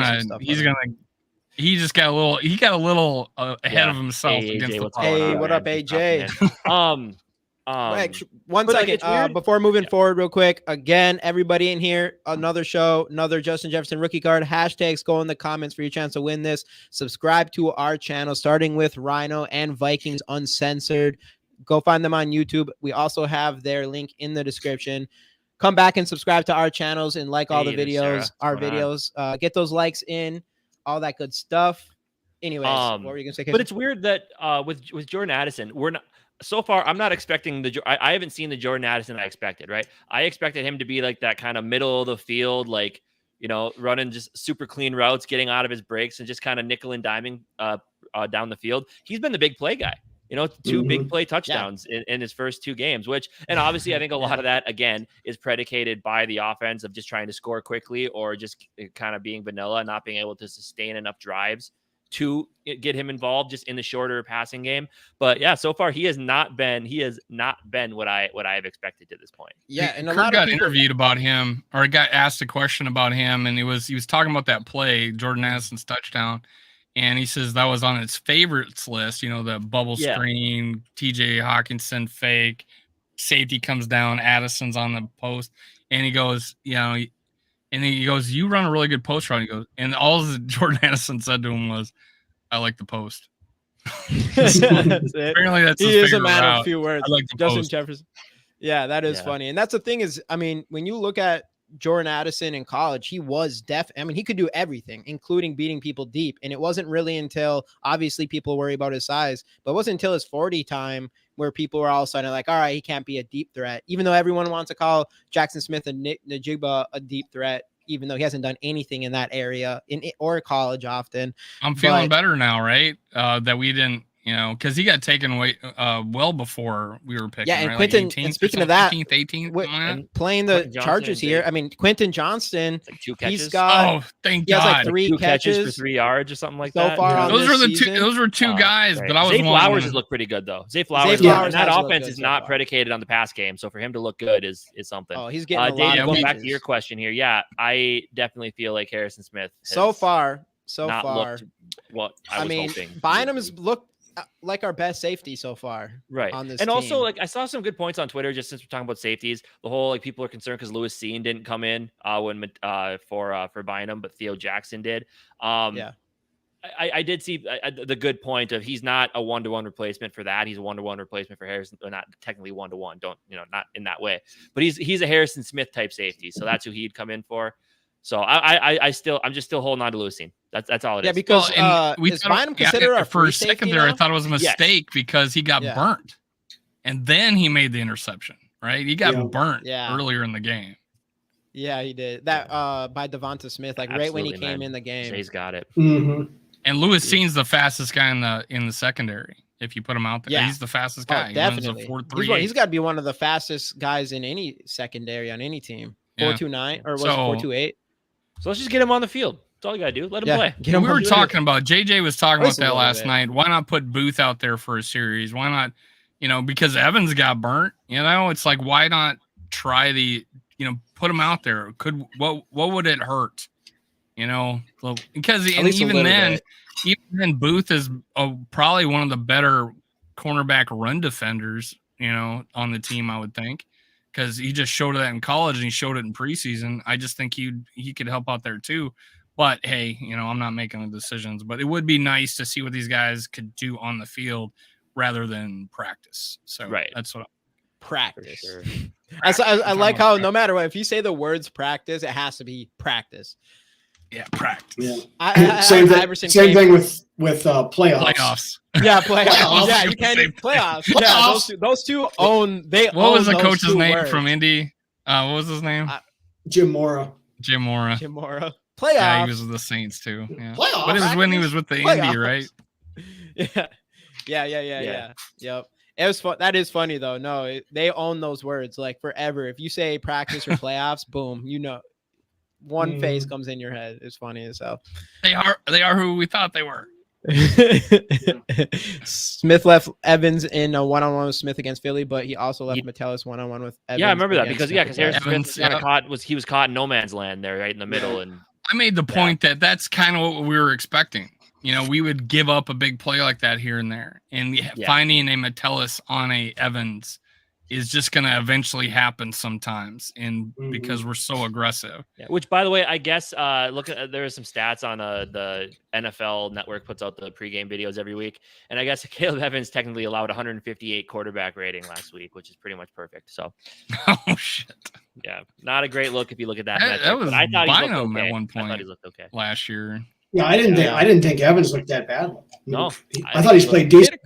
a little ahead of himself Hey, against AJ, the what's ball. going Hey, on, what man? up, AJ? One but, like, second it's weird. before moving Yeah. forward real quick. Again, everybody in here, another show, another Justin Jefferson rookie card. Hashtags go in the comments for your chance to win this. Subscribe to our channel, starting with Ryno and Vikings Uncensored. Go find them on YouTube. We also have their link in the description. Come back and subscribe to our channels and like all the Hey there, videos, Sarah. our What's going on? videos. Get those likes in, all that good stuff. Anyways, what were you gonna say, Casey? But it's weird that with Jordan Addison, we're not so far. I'm not expecting I haven't seen the Jordan Addison I expected. Right, I expected him to be like that kind of middle of the field, like running just super clean routes, getting out of his breaks, and just kind of nickel and diming down the field. He's been the big play guy. Two big play touchdowns in his first 2 games, and obviously I think a lot of that, again, is predicated by the offense of just trying to score quickly or just kind of being vanilla, not being able to sustain enough drives to get him involved just in the shorter passing game. But yeah, so far he has not been what I have expected to this point. Yeah, and a Kirk lot of got people interviewed about him, or got asked a question about him, and he was talking about that play, Jordan Addison's touchdown. And he says that was on his favorites list, the bubble screen, TJ Hawkinson fake, safety comes down, Addison's on the post. And he goes, you run a really good post route. He goes, and all Jordan Addison said to him was, I like the post. That's it. Apparently that's He his is a favorite man route. of few words. I like the Justin post. Jefferson. Yeah, that is funny. And that's the thing is, I mean, when you look at Jordan Addison in college, he was he could do everything, including beating people deep. And it wasn't really until, obviously people worry about his size, but it wasn't until his 40 time where people were all of a sudden like, all right, he can't be a deep threat, even though everyone wants to call Jackson Smith and Nick Najigba a deep threat, even though he hasn't done anything in that area or college often. I'm feeling better now, right? That we didn't, because he got taken away well before we were picking. Yeah, and right? Quentin, Like 18th and speaking or of that, 18th, and playing the Chargers here, I mean, Quentin Johnston, Like 2 catches. he's got thank he has God. like 3 2 catches for catches 3 yards or something like so that. far on Those this were the season. those were 2 guys, Right. but I was Zay Flowers wondering- has looked pretty good though. Zay Flowers, Flowers that has looked offense good is so not far. predicated on the pass game, so for him to look good is something. Oh, he's getting a lot Dave, of going back to catches. your question here, yeah, I definitely feel like Harrison Smith has So far, not looked what I was hoping. Bynum has looked like our best safety so far, right on this and also team. like I saw some good points on Twitter just since we're talking about safeties. The whole like people are concerned because Lewis Seen didn't come in for Bynum, but Theo Jackson did. I did see the good point of he's not a 1-to-1 replacement for that. He's a 1-to-1 replacement for Harrison, or not technically 1-to-1. Don't not in that way, but he's a Harrison Smith type safety, so that's who he'd come in for. So I'm just still holding on to Lewis Seen. That's all it is. Yeah, because we is thought, Bynum considered our for free a second safety there, I now? thought it was a mistake because he got Yeah. burnt, and then he made the interception. Right, he got burnt Yeah. earlier in the game. Yeah, he did that by Devonta Smith, like right when he Absolutely, came man. in the game. Jay's got it. Mm-hmm. And Lewis Seen's the fastest guy in the secondary. If you put him out there, Yeah. he's the fastest Oh, guy. He runs a definitely. 4.38. He's got to be one of the fastest guys in any secondary on any team. Yeah. 4.29 or was it So- 4.28? So let's just get him on the field. That's all you gotta do. Let him Yeah, play. get him We on were the talking about JJ was talking At about least a that little last bit. night. Why not put Booth out there for a series? Why not, because Evans got burnt, it's like, why not try put him out there? What would it hurt? Because At least a even little then, bit. even then Booth is probably one of the better cornerback run defenders, on the team, I would think. Because he just showed that in college and he showed it in preseason. I just think he could help out there too. But hey, I'm not making the decisions. But it would be nice to see what these guys could do on the field rather than practice. So that's what Practice. Sure. I like how no matter what, if you say the words practice, it has to be practice. practice. Yeah. Same thing with playoffs. Playoffs. Yeah, playoffs. Playoffs. Yeah, you can't even playoffs. Playoffs. Yeah, those two own. What was the coach's name from Indy? What was his name? Jim Mora. Jim Mora. Jim Mora. Playoffs. Yeah, he was with the Saints too. Yeah. Playoffs? But it was when he was with the Indy, right? Yeah. Yep. It was fun. That is funny though. No, they own those words like forever. If you say practice or playoffs, boom, one face comes in your head. It's funny as hell. They are who we thought they were. Smith left Evans in a one-on-one with Smith against Philly, but he also left Metellus one-on-one with Evans. Yeah, I remember that because Harrison Evans, Smith he was caught in no man's land there, right in the middle. And I made the point that that's kind of what we were expecting. We would give up a big play like that here and there, and finding a Metellus on a Evans is just going to eventually happen sometimes, and because we're so aggressive. Yeah. Which, by the way, I guess there are some stats on the NFL Network puts out the pregame videos every week, and I guess Caleb Evans technically allowed 158 quarterback rating last week, which is pretty much perfect. So, oh shit, yeah, not a great look if you look at that. That was I thought he looked okay. At one point. I thought he looked okay last year. Yeah, I didn't think Evans looked that bad. No, I thought he's played decent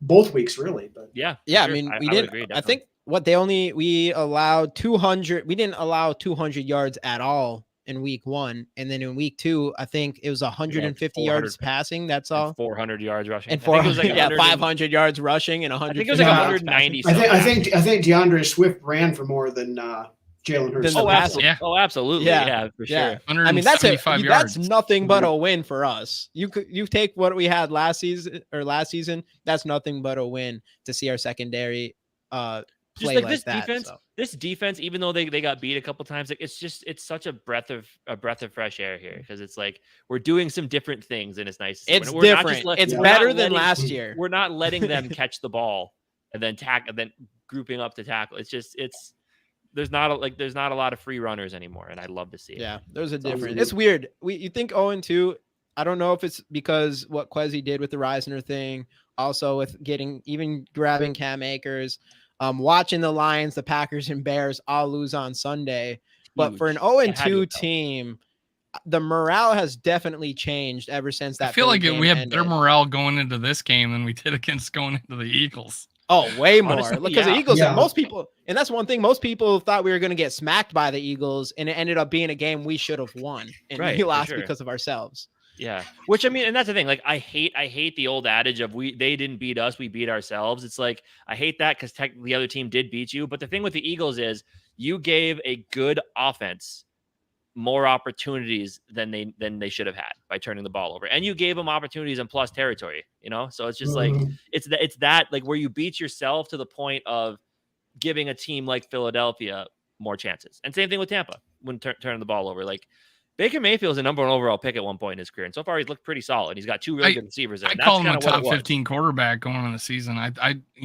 both weeks, really. But yeah. Sure. I mean, we didn't. Agree, I think we allowed 200. We didn't allow 200 yards at all in week 1, and then in week 2, I think it was 150 yards passing. That's all. 400 yards rushing, and 500 yards rushing, and 100. I think it was like 190. I think DeAndre Swift ran for more than Jalen Hurts. Oh, absolutely. Yeah, for sure. I mean, that's yards. That's nothing but a win for us. You take what we had last season. That's nothing but a win to see our secondary play like this that. Defense, This defense, even though they got beat a couple times, like it's such a breath of fresh air here, because it's like we're doing some different things, and it's nice. It's different. It's better than last year. We're not letting them catch the ball and then grouping up to tackle. There's not a lot of free runners anymore, and I'd love to see it. Yeah, there's a difference. It's weird. You think 0-2. I don't know if it's because what Quezzy did with the Reisner thing, also with grabbing Cam Akers, watching the Lions, the Packers, and Bears all lose on Sunday. But for an 0-2 team, the morale has definitely changed ever since that. I feel like we have better morale going into this game than we did against going into the Eagles. Oh, way more. Because the Eagles, most people, and that's one thing, most people thought we were going to get smacked by the Eagles, and it ended up being a game we should have won, and we lost because of ourselves. Yeah. Which, I mean, and that's the thing. Like, I hate the old adage of they didn't beat us, we beat ourselves. It's like, I hate that because technically the other team did beat you. But the thing with the Eagles is you gave a good offense more opportunities than they should have had by turning the ball over, and you gave them opportunities in plus territory, so it's just like it's that like where you beat yourself to the point of giving a team like Philadelphia more chances. And same thing with Tampa when turning the ball over. Like, Baker Mayfield's a number 1 overall pick at one point in his career, and so far he's looked pretty solid. He's got 2 really good receivers. I call him a top 15 quarterback going on the season.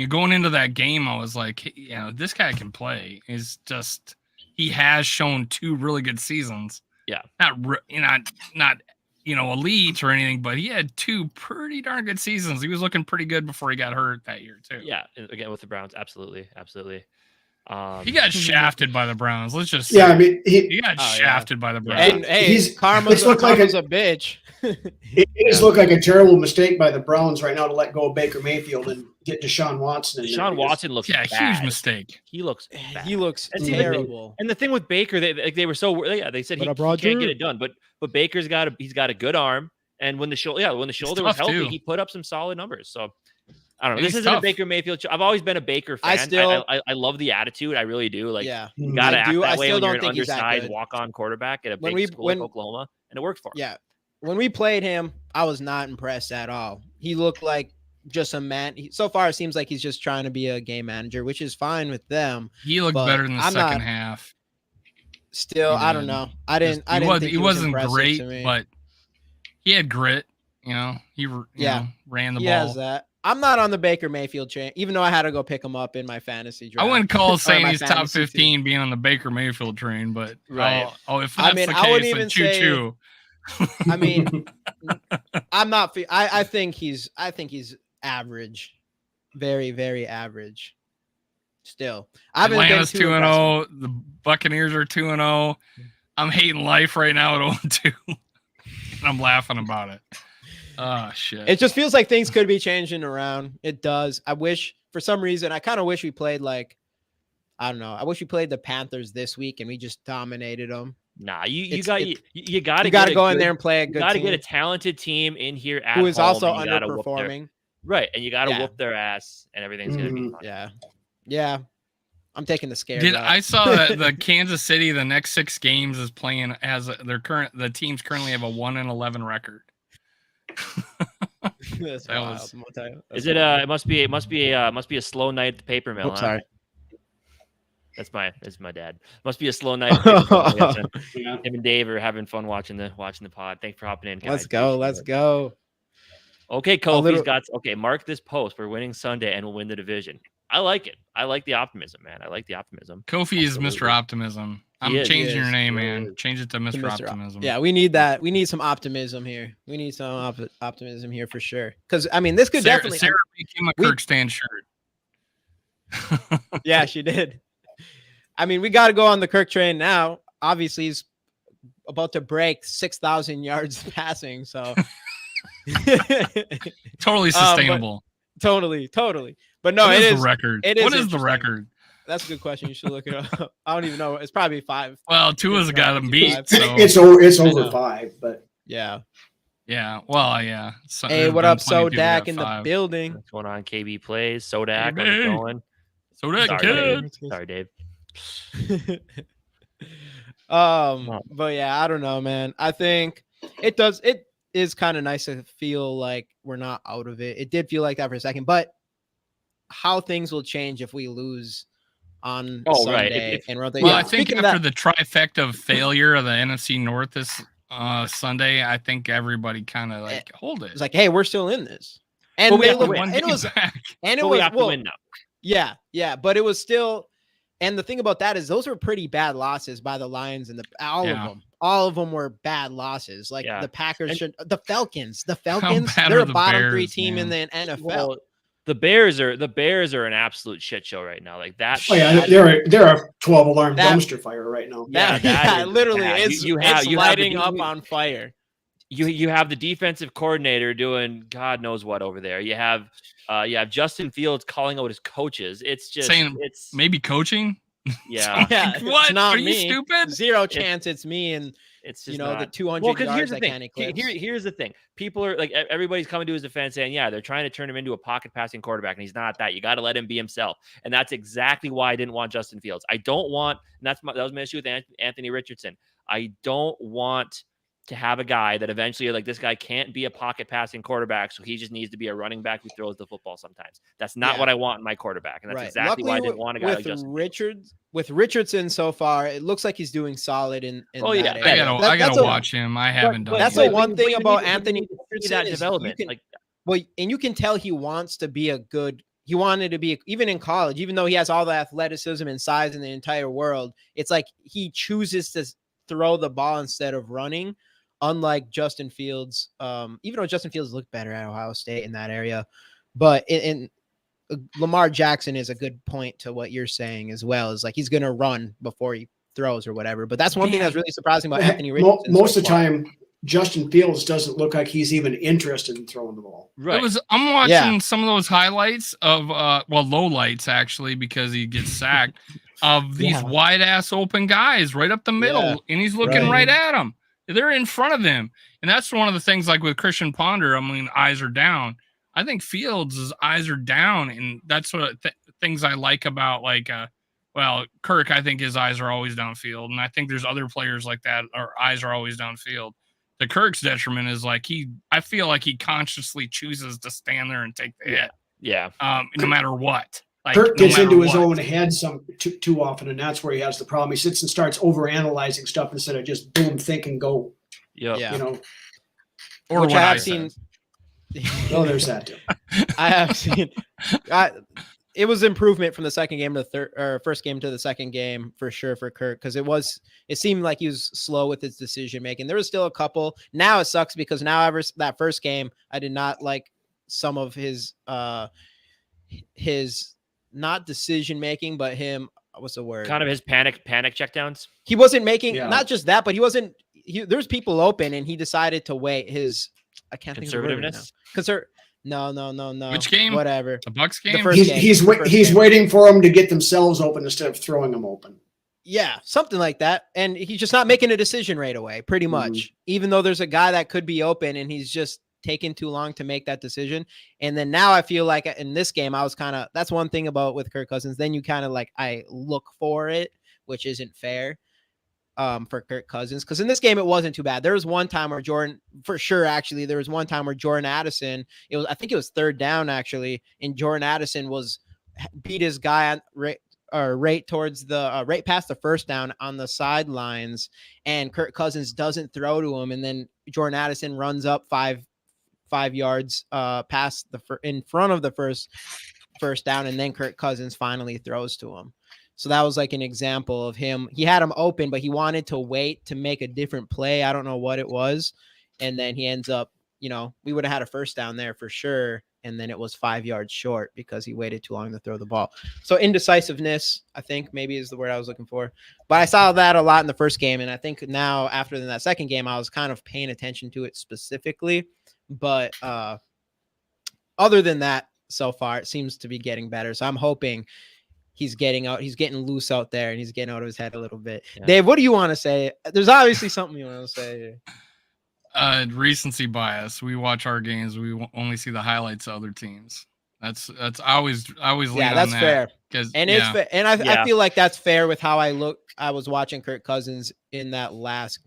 Going into that game, I was like, this guy can play. Is just. He has shown 2 really good seasons. Yeah, not elite or anything, but he had 2 pretty darn good seasons. He was looking pretty good before he got hurt that year too. Yeah, again with the Browns, absolutely. He got shafted by the Browns. Let's just I mean, he got shafted by the Browns. And hey, karma's a bitch. It just looked like a terrible mistake by the Browns right now to let go of Baker Mayfield and get Deshaun Watson. Deshaun Watson looks bad. Huge mistake. He looks bad. He looks terrible. And the thing with Baker, they were so they said he can't get it done, but Baker's got a good arm, and when the shoulder was healthy, he put up some solid numbers. So I don't know. This isn't a Baker Mayfield show. I've always been a Baker fan. I love the attitude. I really do. Like, you got to act that way when you're an undersized walk-on quarterback at a big school like Oklahoma, and it worked for him. Yeah. When we played him, I was not impressed at all. He looked like just a man. So far, it seems like he's just trying to be a game manager, which is fine with them. He looked better in the second half. Still, I don't know. He wasn't great, but he had grit. He ran the ball. He has that. I'm not on the Baker Mayfield train, even though I had to go pick him up in my fantasy draft. I wouldn't call saying he's top 15 being on the Baker Mayfield train, but if that's the case, then choo-choo. I mean, I'm not. I think he's average, very, very average. Still, Atlanta's 2-0. The Buccaneers are 2-0. I'm hating life right now at 0-2. I'm laughing about it. Oh shit! It just feels like things could be changing around. It does. I wish, for some reason, I kind of wish we played I wish we played the Panthers this week and we just dominated them. Nah, you you got to go in there and play a good team. You got to get a talented team in here at who is home, also and you gotta underperforming. Right, and you got to whoop their ass, and everything's going to be fine. Yeah. I'm taking the scare. I saw that the Kansas City, the next 6 games is playing as the teams currently have a 1-11 record. That's wild. Is it? It must be a slow night at the paper mill. Sorry. That's my dad. Must be a slow night. At the paper mill. Him and Dave are having fun watching the pod. Thanks for hopping in, guys. Let's go. Okay, Kofi's got. Okay, mark this post. We're winning Sunday and we'll win the division. I like it. I like the optimism, man. I like the optimism. Kofi is Mr. Optimism. I'm changing your name, man. Change it to Mr. Optimism. Yeah, we need that. We need some optimism here. We need some optimism here for sure. Because I mean, this could definitely. Sarah became a Kirk Stand shirt. Yeah, she did. I mean, we got to go on the Kirk train now. Obviously, he's about to break 6,000 yards passing. So totally sustainable. Totally. But no, it is the record. What is the record? That's a good question. You should look it up. I don't even know. It's probably 5. Well, Tua's got him beat. So. It's over 5, but yeah. Well, yeah. Hey, what up, Sodak in the building? What's going on? KB plays. Sodak, how's it going? Sodak, kid. Sorry, Dave. But yeah, I don't know, man. I think it is kind of nice to feel like we're not out of it. It did feel like that for a second, but how things will change if we lose on Sunday. Well, I think after the trifecta of failure of the NFC North this Sunday, I think everybody kind of hold it. It's like, hey, we're still in this, and we have to win now. Yeah, but it was still. And the thing about that is those were pretty bad losses by the Lions and all of them were bad losses. Like the Packers, the Falcons, they're a bottom 3 team in the NFL. Well, the Bears are an absolute shit show right now. Like that. Oh yeah, they're a 12 alarm dumpster fire right now. Literally, it's lighting up on fire. You have the defensive coordinator doing God knows what over there. You have Justin Fields calling out his coaches. It's just it's maybe coaching. Yeah. What? It's not Are you stupid? Zero chance it's me. And it's just the 200 yards I can't eclipse. Here's the thing. People are like, everybody's coming to his defense saying, yeah, they're trying to turn him into a pocket passing quarterback, and he's not that. You got to let him be himself. And that's exactly why I didn't want Justin Fields. I don't want, and that was my issue with Anthony Richardson. I don't want to have a guy that eventually you're like, this guy can't be a pocket passing quarterback, so he just needs to be a running back who throws the football sometimes. That's not what I want in my quarterback, and that's exactly why I didn't want a guy like Justin. With Richardson so far, it looks like he's doing solid in that area. I gotta watch him. I haven't done. That's the one thing about Anthony Richardson is development. And you can tell he wants to be a good. He wanted to be, even in college, even though he has all the athleticism and size in the entire world. It's like he chooses to throw the ball instead of running. Unlike Justin Fields, even though Justin Fields looked better at Ohio State in that area, but in Lamar Jackson is a good point to what you're saying as well. Is like he's going to run before he throws or whatever. But that's one thing that's really surprising about Anthony Richardson. Most of the time, Justin Fields doesn't look like he's even interested in throwing the ball. Right. I'm watching some of those highlights of low lights actually because he gets sacked of these wide ass open guys right up the middle, and he's looking right at them. They're in front of him. And that's one of the things like with Christian Ponder, I mean, eyes are down. I think Fields' eyes are down. And that's what things I like about Kirk, I think his eyes are always downfield. And I think there's other players like that, our eyes are always downfield. The Kirk's detriment is I feel like he consciously chooses to stand there and take the hit. Yeah. No matter what. Kirk gets into his own head too often, and that's where he has the problem. He sits and starts overanalyzing stuff instead of just boom, think and go. Yeah. Or which I have seen. Oh, there's that too. I have seen. It was improvement from the second game to the first game to the second game for sure for Kirk because it seemed like he was slow with his decision making. There was still a couple. Now it sucks because now that first game I did not like some of his not decision making, but what's the word? Kind of his panic checkdowns. He wasn't making not just that, but there's people open and he decided to wait his I can't think of the word now. No. Which game? Whatever. The Bucs game? He's waiting for them to get themselves open instead of throwing them open. Yeah, something like that. And he's just not making a decision right away, pretty much. Even though there's a guy that could be open and he's just taking too long to make that decision. And then now I feel like in this game, I was that's one thing about with Kirk Cousins. Then you kind of I look for it, which isn't fair for Kirk Cousins. Because in this game, it wasn't too bad. There was one time where Jordan Addison, I think it was third down actually. And Jordan Addison beat his guy on right towards the right past the first down on the sidelines, and Kirk Cousins doesn't throw to him, and then Jordan Addison runs up five yards past in front of the first down, and then Kirk Cousins finally throws to him. So that was like an example of him. He had him open, but he wanted to wait to make a different play. I don't know what it was, and then he ends up, we would have had a first down there for sure. And then it was 5 yards short because he waited too long to throw the ball. So indecisiveness, I think maybe is the word I was looking for. But I saw that a lot in the first game. And I think now after that second game, I was kind of paying attention to it specifically. But other than that, so far, it seems to be getting better. So I'm hoping he's getting loose out there and he's getting out of his head a little bit. Yeah. Dave, what do you want to say? There's obviously something you want to say. Recency bias. We watch our games. We only see the highlights of other teams. That's I always lean that's on fair. It's fair. And I feel like that's fair with how I was watching Kirk Cousins in that last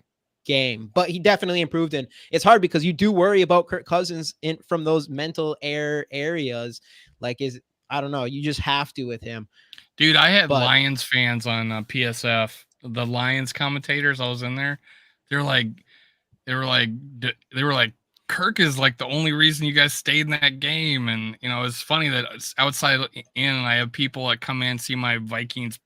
game, but he definitely improved. And it's hard because you do worry about Kirk Cousins from those mental areas. I don't know. You just have to with him. Dude, I had Lions fans on PSF. The Lions commentators. I was in there. They were like, Kirk is like the only reason you guys stayed in that game. And, it's funny that it's outside in, and I have people that come in, see my Vikings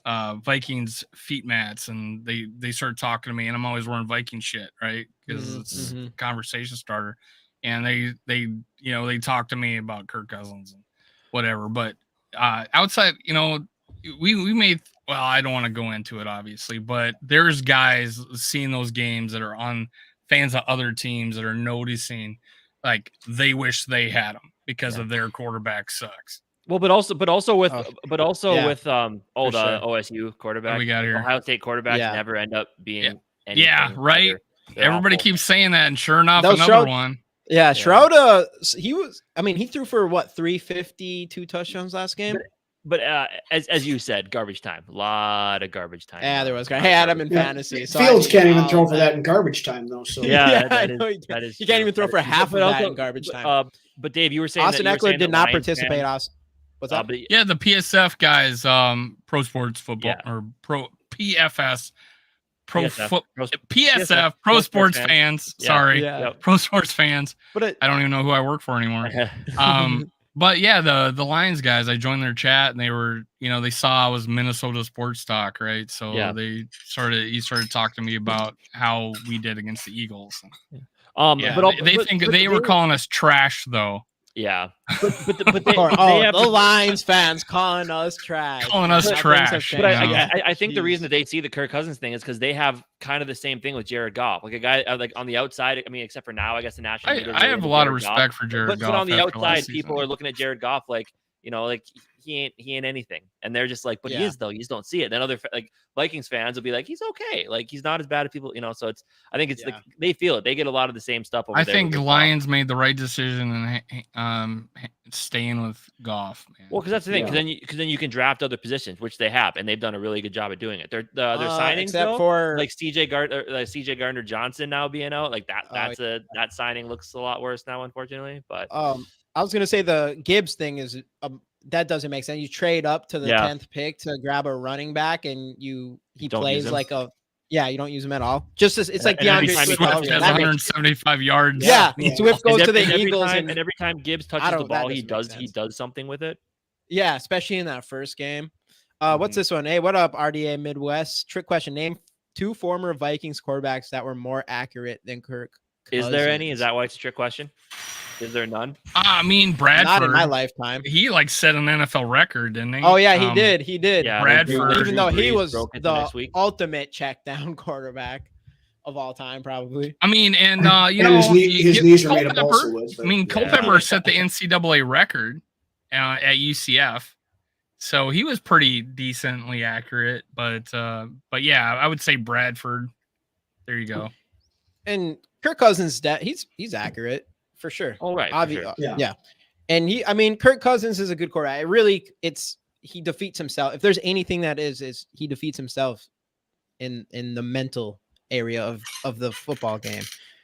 Vikings feet mats, and they start talking to me, and I'm always wearing Viking shit, right? Because it's a conversation starter. And they talk to me about Kirk Cousins and whatever. But outside, we made, well, I don't want to go into it, obviously, but there's guys seeing those games that are on fans of other teams that are noticing like they wish they had them because of their quarterback sucks. Well, but also with the OSU quarterback, what we got here? Ohio State quarterbacks never end up being anything. Yeah, right. Everybody awful. Keeps saying that, and sure enough, another one. Yeah, Shroud. He threw for 350, 2 touchdowns last game. But as you said, garbage time. A lot of garbage time. Yeah, there was. Hey, Adam in fantasy. So Fields can't even throw for that in garbage time, though. So that is you can't even throw for half of that in garbage time. But Dave, you were saying Austin Eckler did not participate. What's up? The PSF guys, Pro Sports Football or Pro PFS. PSF, Pro Sports fans. Sorry, Pro Sports fans. But I don't even know who I work for anymore. But yeah, the Lions guys, I joined their chat, and they were, they saw I was Minnesota Sports Talk, right? So he started talking to me about how we did against the Eagles. They were calling us trash, though. Yeah, but the Lions fans calling us trash. But I think the reason that they see the Kirk Cousins thing is because they have kind of the same thing with Jared Goff, like a guy like on the outside. I mean, except for now, I guess the national. I have a lot of respect for Jared Goff. But on the outside, people are looking at Jared Goff like he ain't anything, and they're just like, but he is though. You just don't see it. Then other Vikings fans will be like, he's okay, like he's not as bad as people, So I think it's like they feel it. They get a lot of the same stuff. I think Lions made the right decision and staying with Goff. Man. Well, because that's the thing. Because then you can draft other positions, which they have, and they've done a really good job at doing it. Their signings, except for like CJ Gardner Johnson now being out, like that. That signing looks a lot worse now, unfortunately. But I was gonna say the Gibbs thing is that doesn't make sense. You trade up to the 10th pick to grab a running back, and he plays like you don't use him at all. Just as it's like DeAndre Swift has 175 yards. Yeah. Swift goes to the Eagles, and every time Gibbs touches the ball, he does something with it. Yeah, especially in that first game. What's this one? Hey, what up, RDA Midwest? Trick question: name 2 former Vikings quarterbacks that were more accurate than Kirk Cousins. Is there any? Is that why it's a trick question? Is there none? I mean, Bradford. Not in my lifetime. He set an NFL record, didn't he? Oh yeah, he did. He did. Yeah, Bradford. Even though he was the ultimate check down quarterback of all time, probably. I mean, and his knees are made of balsa wood. Culpepper set the NCAA record at UCF, So he was pretty decently accurate, but yeah, I would say Bradford. There you go. And Kirk Cousins, he's accurate for sure. Oh, right. For sure. Yeah. And Kirk Cousins is a good quarterback. He defeats himself. If there's anything that is he defeats himself in the mental area of the football game.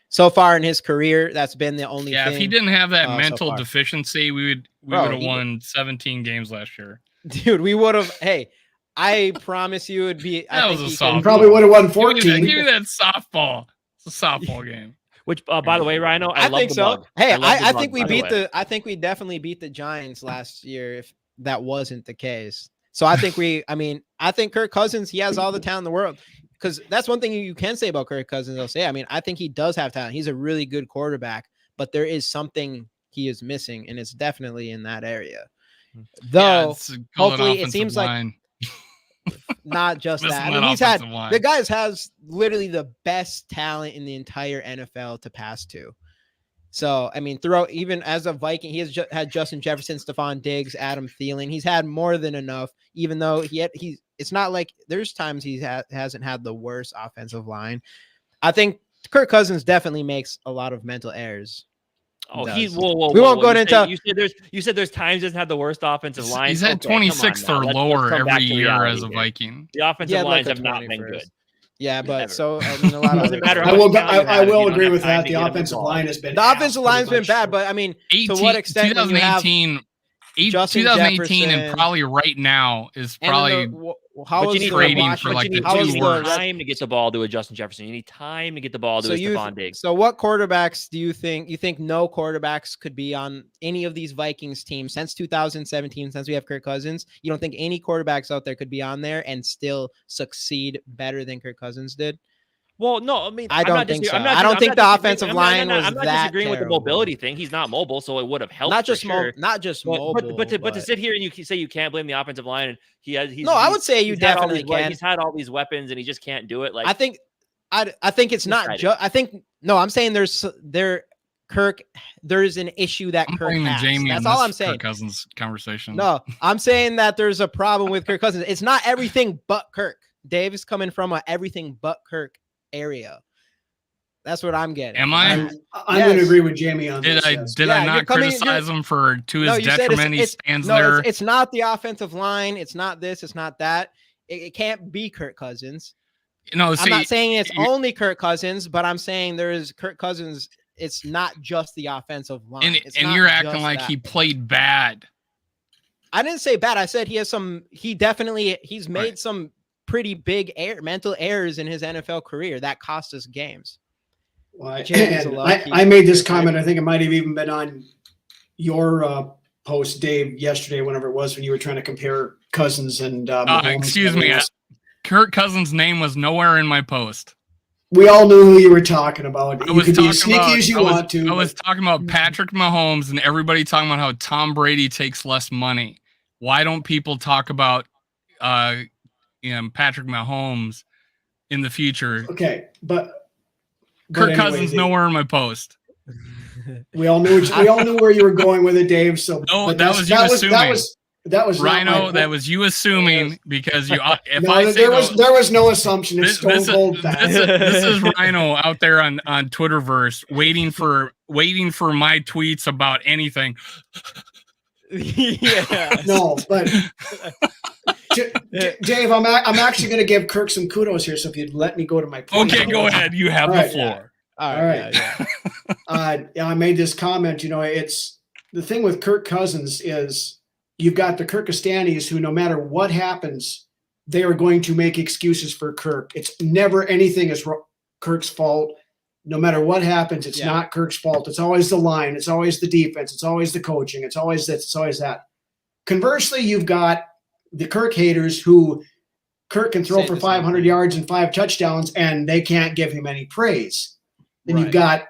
So far in his career, that's been the only thing. Yeah, if he didn't have that mental deficiency, we would have won 17 games last year. Dude, we would have. Hey, I promise you it'd be. That was a softball. You probably would have won 14. Give me that softball. It's a softball game. Which, by the way, Ryno, I love think the so. bug. Hey, I bug, think we beat I think we definitely beat the Giants last year. If that wasn't the case, so I think I think Kirk Cousins, he has all the talent in the world. Because that's one thing you can say about Kirk Cousins. I'll say, I think he does have talent. He's a really good quarterback, but there is something he is missing, and it's definitely in that area. Though, hopefully, it seems like not just that. The guys has literally the best talent in the entire NFL to pass to. So, throughout, even as a Viking, he has had Justin Jefferson, Stephon Diggs, Adam Thielen. He's had more than enough, even though it's not like there's times he hasn't had the worst offensive line. I think Kirk Cousins definitely makes a lot of mental errors. Oh, we won't go into. You said there's times he doesn't have the worst offensive line. He's at 26th or lower every year as a Viking. The offensive lines have not been good. Yeah, but Never. a lot of I will agree with that. The offensive line has been. The offensive line's been bad, but to what extent? 2018 and probably right now is probably trading for like the 2 worst. Time to get the ball to a Justin Jefferson. You need time to get the ball to a Stephon Diggs. So what quarterbacks do you think? You think no quarterbacks could be on any of these Vikings teams since 2017, since we have Kirk Cousins? You don't think any quarterbacks out there could be on there and still succeed better than Kirk Cousins did? Well, no, I don't think so. I don't think the offensive line was that. I'm not disagreeing with the mobility thing. He's not mobile, so it would have helped. Not just mobile, but to sit here and you say you can't blame the offensive line, and I would say you definitely can. He's had all these weapons, and he just can't do it. Like I think it's not just. I'm saying there's an issue that Kirk has. That's all I'm saying. Kirk Cousins conversation. No, I'm saying that there's a problem with Kirk Cousins. It's not everything but Kirk. Dave is coming from a everything but Kirk area. That's what I'm getting. Am I? I'm going to agree with Jamie on this. Did I not criticize him to his detriment? He stands there. It's not the offensive line. It's not this. It's not that. It can't be Kirk Cousins. I'm not saying it's only Kirk Cousins, but I'm saying there is Kirk Cousins. It's not just the offensive line. And you're acting like he played bad. I didn't say bad. I said he has some. He's made some pretty big mental errors in his NFL career that cost us games. Well, I made this comment. I think it might have even been on your post, Dave, yesterday, whenever it was, when you were trying to compare Cousins and excuse me. Kirk Cousins' name was nowhere in my post. We all knew who you were talking about. You could be as sneaky as you want to. I was talking about Patrick Mahomes and everybody talking about how Tom Brady takes less money. Why don't people talk about Patrick Mahomes in the future? Okay, but Kirk Cousins nowhere in my post. We all knew where you were going with it, Dave. So that was you assuming. That was Ryno. That was you assuming because you. There was no assumption. It's stone cold fact. This is Ryno out there on Twitterverse waiting for my tweets about anything. Yeah. No, but Dave, I'm actually going to give Kirk some kudos here. So if you'd let me go to my point. Okay, go ahead. You have the floor. All right. Yeah. I made this comment. It's the thing with Kirk Cousins is you've got the Kirkistanis who, no matter what happens, they are going to make excuses for Kirk. It's never anything is Kirk's fault. No matter what happens, it's not Kirk's fault. It's always the line. It's always the defense. It's always the coaching. It's always this. It's always that. Conversely, you've got the Kirk haters who Kirk can throw for 500 yards and 5 touchdowns, and they can't give him any praise. Then you've got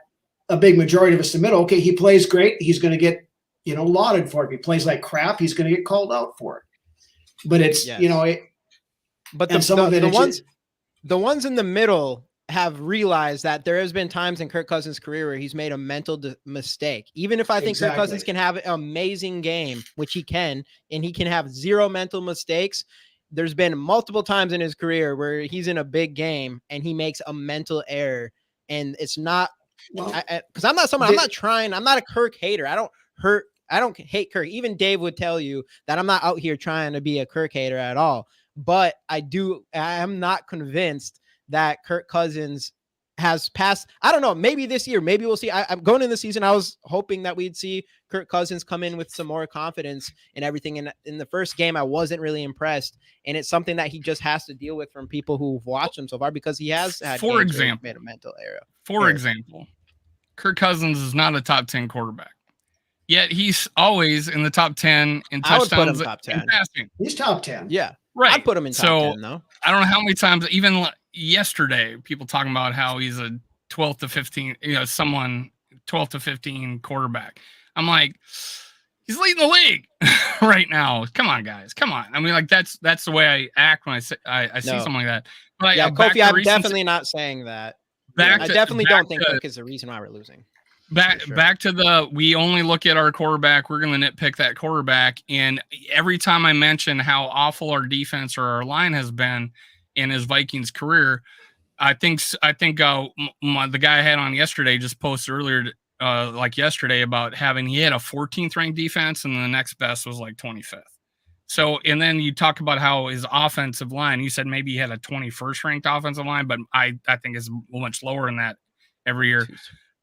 a big majority of us in the middle. Okay, he plays great. He's going to get, lauded for it. If he plays like crap, he's going to get called out for it. But it's, but the ones in the middle have realized that there has been times in Kirk Cousins' career where he's made a mental mistake. Even if I think Kirk Cousins can have an amazing game, which he can, and he can have zero mental mistakes, there's been multiple times in his career where he's in a big game and he makes a mental error. And it's not, because I'm not a Kirk hater. I don't hate Kirk. Even Dave would tell you that I'm not out here trying to be a Kirk hater at all. But I am not convinced that Kirk Cousins has passed. I don't know. Maybe this year, maybe we'll see. I'm going in the season. I was hoping that we'd see Kirk Cousins come in with some more confidence and everything. And in the first game, I wasn't really impressed. And it's something that he just has to deal with from people who've watched him so far, because he has had, for example, made a mental error. For example, Kirk Cousins is not a top 10 quarterback. Yet he's always in the top 10 in touchdowns. I would put him top 10. Passing. He's top 10. Yeah. Right. I'd put him in top 10, though. I don't know how many times, even yesterday, people talking about how he's a 12 to 15, 12 to 15 quarterback. I'm like, he's leading the league right now. Come on, guys. Come on. I mean, like, that's the way I act when I see something like that. But yeah, Kofi, I'm definitely not saying that. I definitely don't think Kirk is the reason why we're losing. Back to we only look at our quarterback. We're going to nitpick that quarterback. And every time I mention how awful our defense or our line has been in his Vikings career, I think the guy I had on yesterday just posted earlier, yesterday, about he had a 14th ranked defense and the next best was like 25th. So, and then you talk about how his offensive line, you said maybe he had a 21st ranked offensive line, but I think it's much lower than that every year.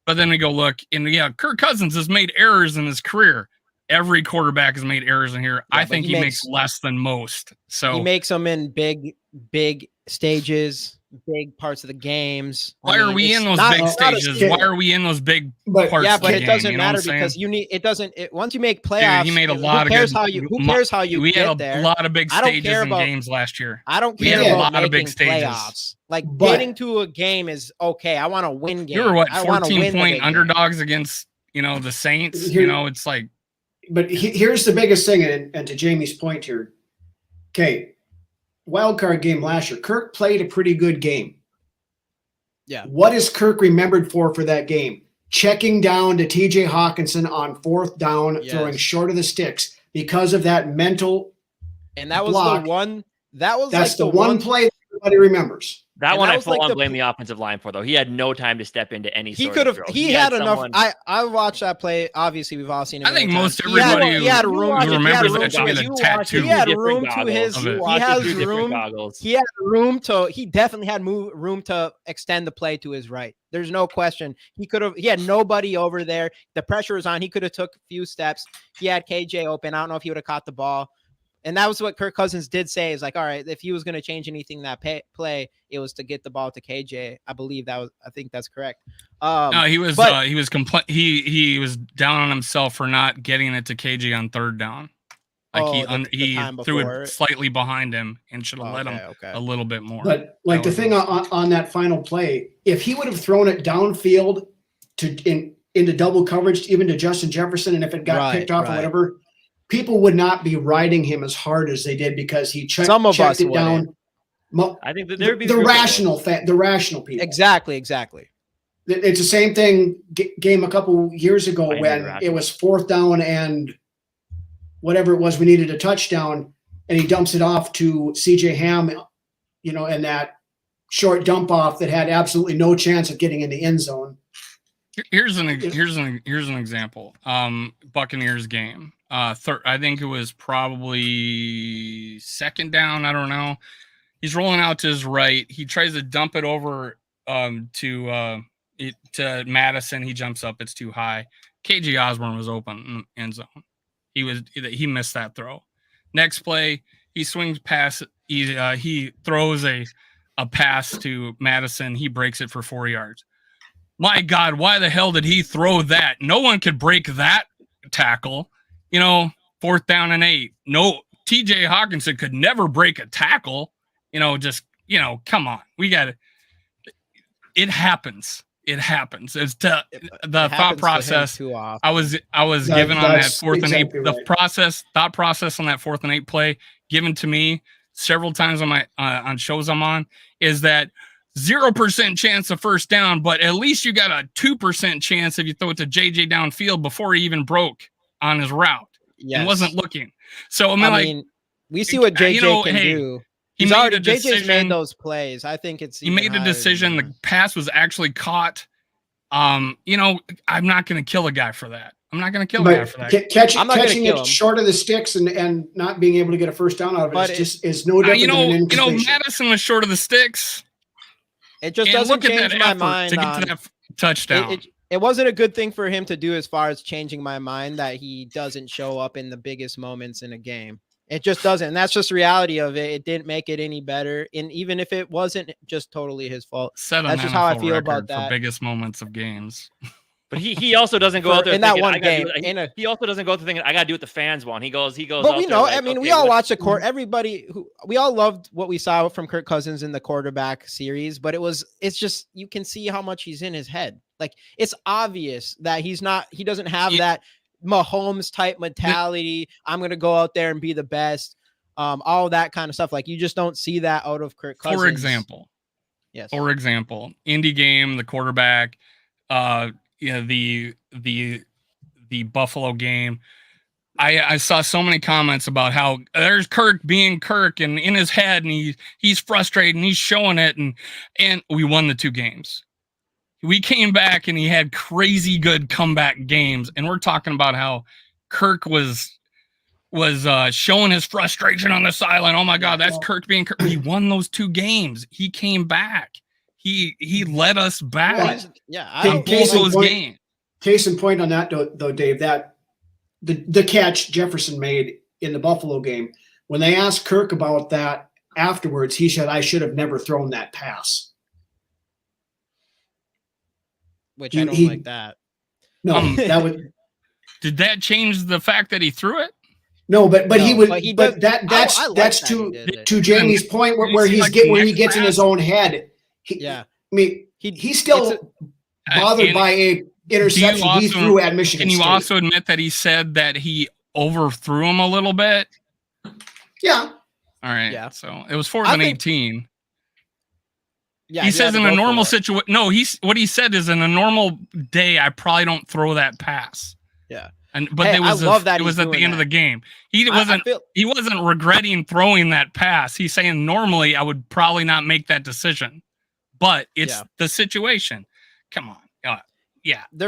But then we go look, and Kirk Cousins has made errors in his career. Every quarterback has made errors in here. Yeah, I think he makes less than most. So he makes them in big stages, big parts of the games. Why are we in those big stages? Why are we in those big parts? Yeah, but it doesn't matter because once you make playoffs, dude, he made a lot of good. Who cares how you get there? We had a lot of big stages in games last year. I don't care about a lot of big stages. Playoffs. Like, getting to a game is okay. I want to win games. You were 14-point underdogs against the Saints. It's like. But here's the biggest thing, and to Jamie's point here. Okay, wild card game last year, Kirk played a pretty good game. Yeah. What is Kirk remembered for that game? Checking down to TJ Hawkinson on 4th down, throwing short of the sticks because of that mental. And that was block. the one. That's like the one play that everybody remembers. That one I full on blame the offensive line for, though. He had no time to step into any. He could have. He had enough. I watched that play. Obviously, we've all seen it. I think most everybody he had room. Remembers that should be the tattoo. He had room to his. He has room. He had room to. He definitely had room to extend the play to his right. There's no question. He could have. He had nobody over there. The pressure was on. He could have took a few steps. He had KJ open. I don't know if he would have caught the ball. And that was what Kirk Cousins did say, is like, all right, if he was going to change anything that play, it was to get the ball to KJ. I think that's correct. No, he was he was down on himself for not getting it to KJ on 3rd down. Like he threw it slightly behind him and should have let him a little bit more. But like the thing on that final play, if he would have thrown it downfield into double coverage, even to Justin Jefferson, and if it got picked off or whatever, people would not be riding him as hard as they did because he checked it down. I think that there'd be the rational people. Exactly. It's the same thing game a couple years ago when it was 4th down and whatever it was, we needed a touchdown, and he dumps it off to CJ Ham, and that short dump off that had absolutely no chance of getting in the end zone. Here's an example. Buccaneers game. I think it was probably 2nd down. I don't know. He's rolling out to his right. He tries to dump it over to Madison. He jumps up. It's too high. KJ Osborne was open in the end zone. He missed that throw. Next play, he swings past. He throws a pass to Madison. He breaks it for 4 yards. My God, why the hell did he throw that? No one could break that tackle. 4th down and 8. No, TJ Hawkinson could never break a tackle. Come on. We got it. It happens. It's the thought process. I was given on that 4th and 8. The thought process on that 4th and 8 play given to me several times on my on shows I'm on is that 0% chance of first down, but at least you got a 2% chance if you throw it to JJ downfield before he even broke on his route and wasn't looking. So I mean, we see what JJ can do. He's already JJ's made those plays. I think he made the decision. The pass was actually caught. I'm not going to kill a guy for that. I'm not going to kill a guy for that. Catching it short of the sticks and not being able to get a first down out of it is no different than an incompletion. Madison was short of the sticks. It just doesn't change my mind to get to that touchdown. It wasn't a good thing for him to do as far as changing my mind that he doesn't show up in the biggest moments in a game. It just doesn't. And that's just the reality of it. It didn't make it any better. And even if it wasn't just totally his fault, that's just how I feel about that. For biggest moments of games. But he also doesn't go out there in that one game. He also doesn't go out there thinking I got to do what the fans want. He goes. But we know. We all watched the court. We all loved what we saw from Kirk Cousins in the quarterback series. But it's just you can see how much he's in his head. Like it's obvious that he doesn't have that Mahomes type mentality. I'm going to go out there and be the best. All that kind of stuff. Like you just don't see that out of Kirk Cousins. For example, Indy game, the quarterback, the Buffalo game. I saw so many comments about how there's Kirk being Kirk and in his head and he's frustrated and he's showing it and we won the 2 games. We came back and he had crazy good comeback games. And we're talking about how Kirk was showing his frustration on the sideline. Oh my God, that's Kirk being Kirk. He won those 2 games. He came back. He led us back. On both those games. Case in point on that though, Dave, that the catch Jefferson made in the Buffalo game, when they asked Kirk about that afterwards, he said, I should have never thrown that pass. Which I don't like that. No, that would. Did that change the fact that he threw it? No, but he would. But that's to Jamie's point where he gets in his own head. He's still bothered by a interception he threw at Michigan State. Can you also admit that he said that he overthrew him a little bit? Yeah. All right. Yeah. So it was 4th and 18. Yeah, he says in a normal situation. No, what he said is in a normal day, I probably don't throw that pass. Yeah. But it was at the end of the game. He wasn't regretting throwing that pass. He's saying normally I would probably not make that decision, but it's the situation. Come on. Yeah. I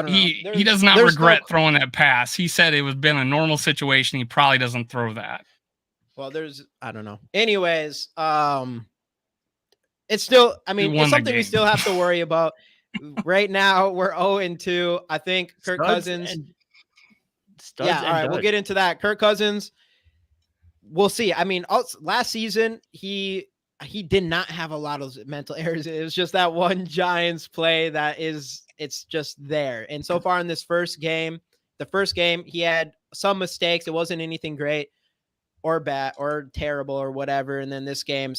don't know. He does not regret throwing that pass. He said it was been a normal situation. He probably doesn't throw that. Well, I don't know. Anyways, it's still, it's something we still have to worry about. Right now, we're 0-2. I think Kirk Cousins. All right, we'll get into that. Kirk Cousins, we'll see. Last season, he did not have a lot of mental errors. It was just that one Giants play it's just there. And so far in the first game, he had some mistakes. It wasn't anything great or bad or terrible or whatever. And then this game,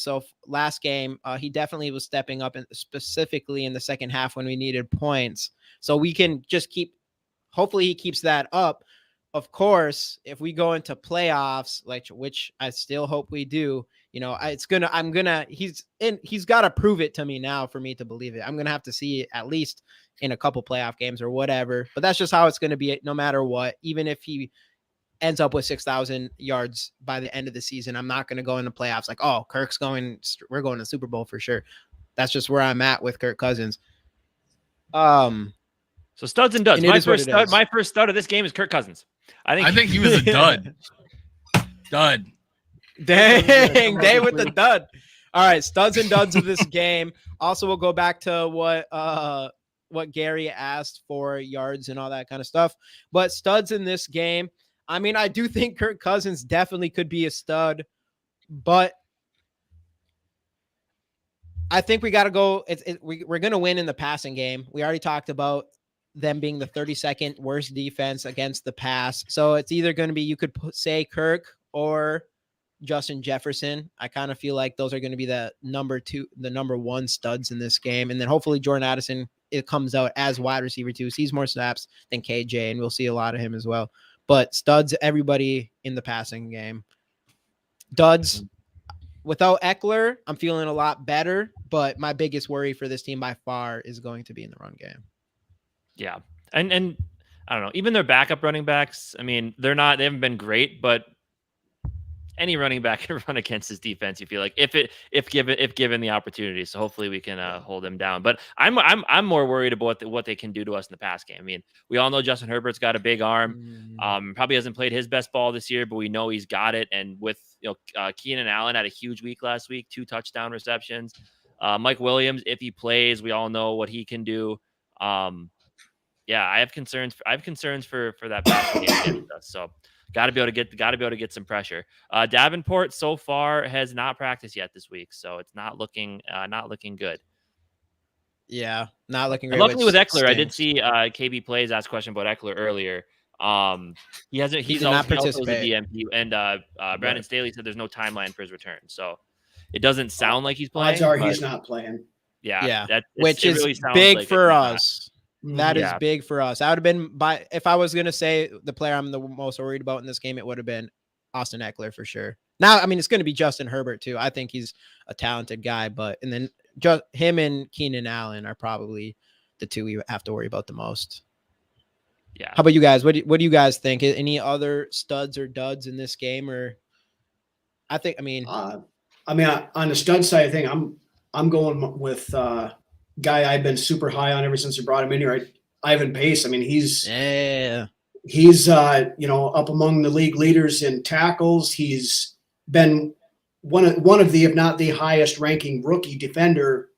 last game, he definitely was stepping up, specifically in the second half when we needed points. So we can just hopefully he keeps that up. Of course, if we go into playoffs, which I still hope we do, he's got to prove it to me now for me to believe it. I'm going to have to see it at least in a couple playoff games or whatever, but that's just how it's going to be no matter what. Even if he ends up with 6,000 yards by the end of the season, I'm not going to go into playoffs like, oh, we're going to Super Bowl for sure. That's just where I'm at with Kirk Cousins. So studs and duds. My first stud of this game is Kirk Cousins. I think he was a dud. Dud. Dang, Dave with the dud. All right, studs and duds of this game. Also, we'll go back to what Gary asked for yards and all that kind of stuff. But studs in this game, I do think Kirk Cousins definitely could be a stud, but I think we got to go. We're going to win in the passing game. We already talked about them being the 32nd worst defense against the pass. So it's either going to be, you could say Kirk or Justin Jefferson. I kind of feel like those are going to be the number 1 studs in this game. And then hopefully Jordan Addison, it comes out as wide receiver 2, sees more snaps than KJ, and we'll see a lot of him as well. But studs, everybody in the passing game. Duds, without Eckler, I'm feeling a lot better. But my biggest worry for this team by far is going to be in the run game. Yeah, and I don't know. Even their backup running backs. I mean, they haven't been great, but any running back can run against his defense. You feel like if given the opportunity. So hopefully we can hold him down. But I'm more worried about what they can do to us in the pass game. I mean, we all know Justin Herbert's got a big arm. Probably hasn't played his best ball this year, but we know he's got it. And with Keenan Allen had a huge week last week, 2 touchdown receptions. Mike Williams, if he plays, we all know what he can do. Yeah, I have concerns. I have concerns for that pass game against us. So. Got to be able to get some pressure. Davenport so far has not practiced yet this week, so it's not looking good. Yeah, not looking great. And luckily with Eckler, I did see KB Plays ask a question about Eckler earlier. He hasn't. He's also a DMP, and Brandon Staley said there's no timeline for his return, so it doesn't sound like he's playing. Odds are he's not playing. Yeah, which is really big for us. That is big for us. I would have been if I was going to say the player I'm the most worried about in this game, it would have been Austin Eckler for sure. Now, I mean, it's going to be Justin Herbert too. I think he's a talented guy, and then just him and Keenan Allen are probably the two we have to worry about the most. Yeah. How about you guys? What do you guys think? Any other studs or duds in this game? Or on the stud side, I think I'm going with guy I've been super high on ever since we brought him in here, Ivan Pace. I mean, he's up among the league leaders in tackles. He's been one of the, if not the highest ranking rookie defender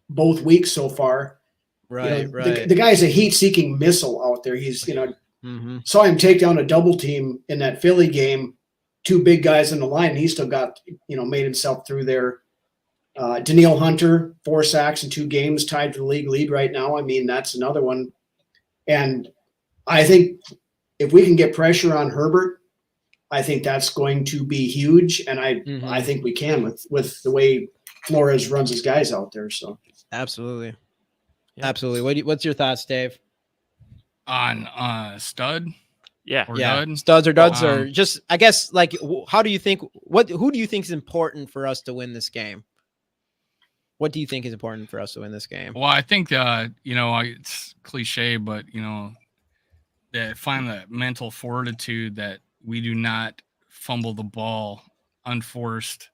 both weeks so far. Right. The guy's a heat-seeking missile out there. He's saw him take down a double team in that Philly game, 2 big guys in the line, and he still got made himself through there. Danielle Hunter, 4 sacks in 2 games, tied for the league lead right now. I mean, that's another one. And I think if we can get pressure on Herbert, I think that's going to be huge. And I think we can with the way Flores runs his guys out there. So absolutely. Yeah. Absolutely. What's your thoughts, Dave? On stud? Yeah. Or dud? Studs or duds, or just, I guess, like, who do you think is important for us to win this game? What do you think is important for us to win this game? Well, I think, it's cliche, but, that find that mental fortitude that we do not fumble the ball unforced.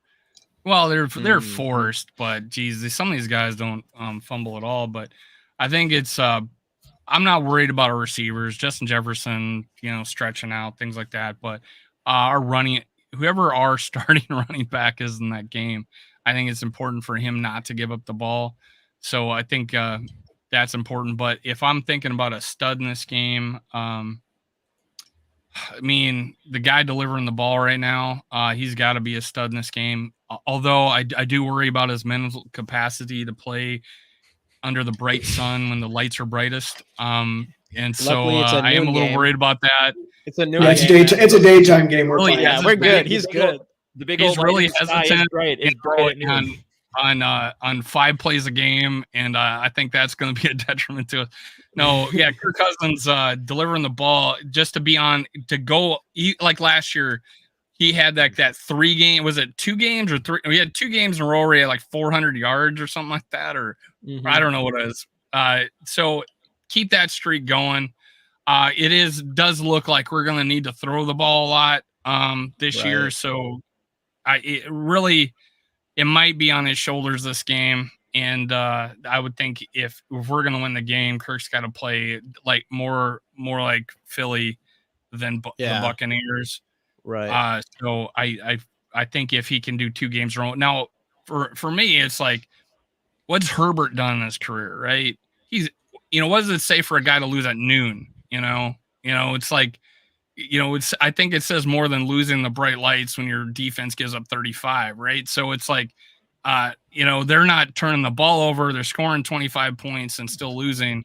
Well, they're forced, but geez, some of these guys don't fumble at all. But I think it's I'm not worried about our receivers, Justin Jefferson, stretching out, things like that. But whoever our starting running back is in that game, I think it's important for him not to give up the ball. So I think that's important. But if I'm thinking about a stud in this game, I mean, the guy delivering the ball right now, he's got to be a stud in this game. Although I do worry about his mental capacity to play under the bright sun when the lights are brightest. And so I am a little worried about that. It's a new game. It's a daytime game. We're playing. Yeah, we're good. He's good. The big he's old really hesitant. It's great on 5 plays a game, and I think that's going to be a detriment to us. No, yeah, Kirk Cousins delivering the ball just to go like last year. He had that 3 game. Was it 2 games or 3? We had 2 games in a row where he had like 400 yards or something like that, or I don't know what it is. So keep that streak going. It does look like we're going to need to throw the ball a lot this year. So it might be on his shoulders this game. And I would think if we're going to win the game, Kirk's got to play like more like Philly than the Buccaneers. Right. So I think if he can do 2 games in a row. Now, for me, it's like, what's Herbert done in his career, right? He's, what does it say for a guy to lose at noon? It's like, I think it says more than losing the bright lights when your defense gives up 35, right? So it's like, they're not turning the ball over. They're scoring 25 points and still losing.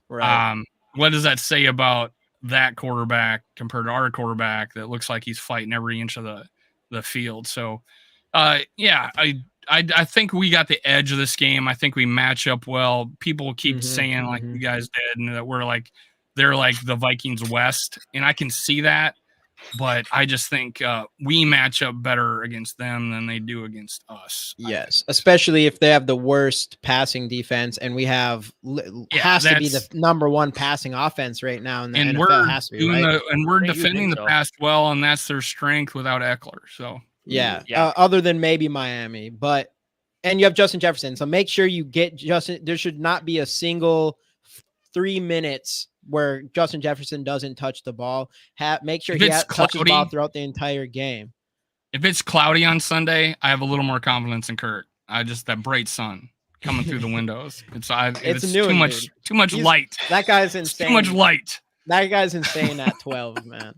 Right. What does that say about that quarterback compared to our quarterback that looks like he's fighting every inch of the field? So, I think we got the edge of this game. I think we match up well. People keep saying like you guys did, and that they're like the Vikings West, and I can see that. But I just think we match up better against them than they do against us. Yes, especially if they have the worst passing defense, and we have has to be the number one passing offense right now in the NFL. We're has to be, right? we're defending the pass well, and that's their strength without Eckler. So yeah. Other than maybe Miami, and you have Justin Jefferson, so make sure you get Justin. There should not be a single 3 minutes where Justin Jefferson doesn't touch the ball. Make sure he touches the ball throughout the entire game. If it's cloudy on Sunday, I have a little more confidence in Kirk. That bright sun coming through the windows. It's too much light. That guy's insane. Too much light. That guy's insane at 12, man.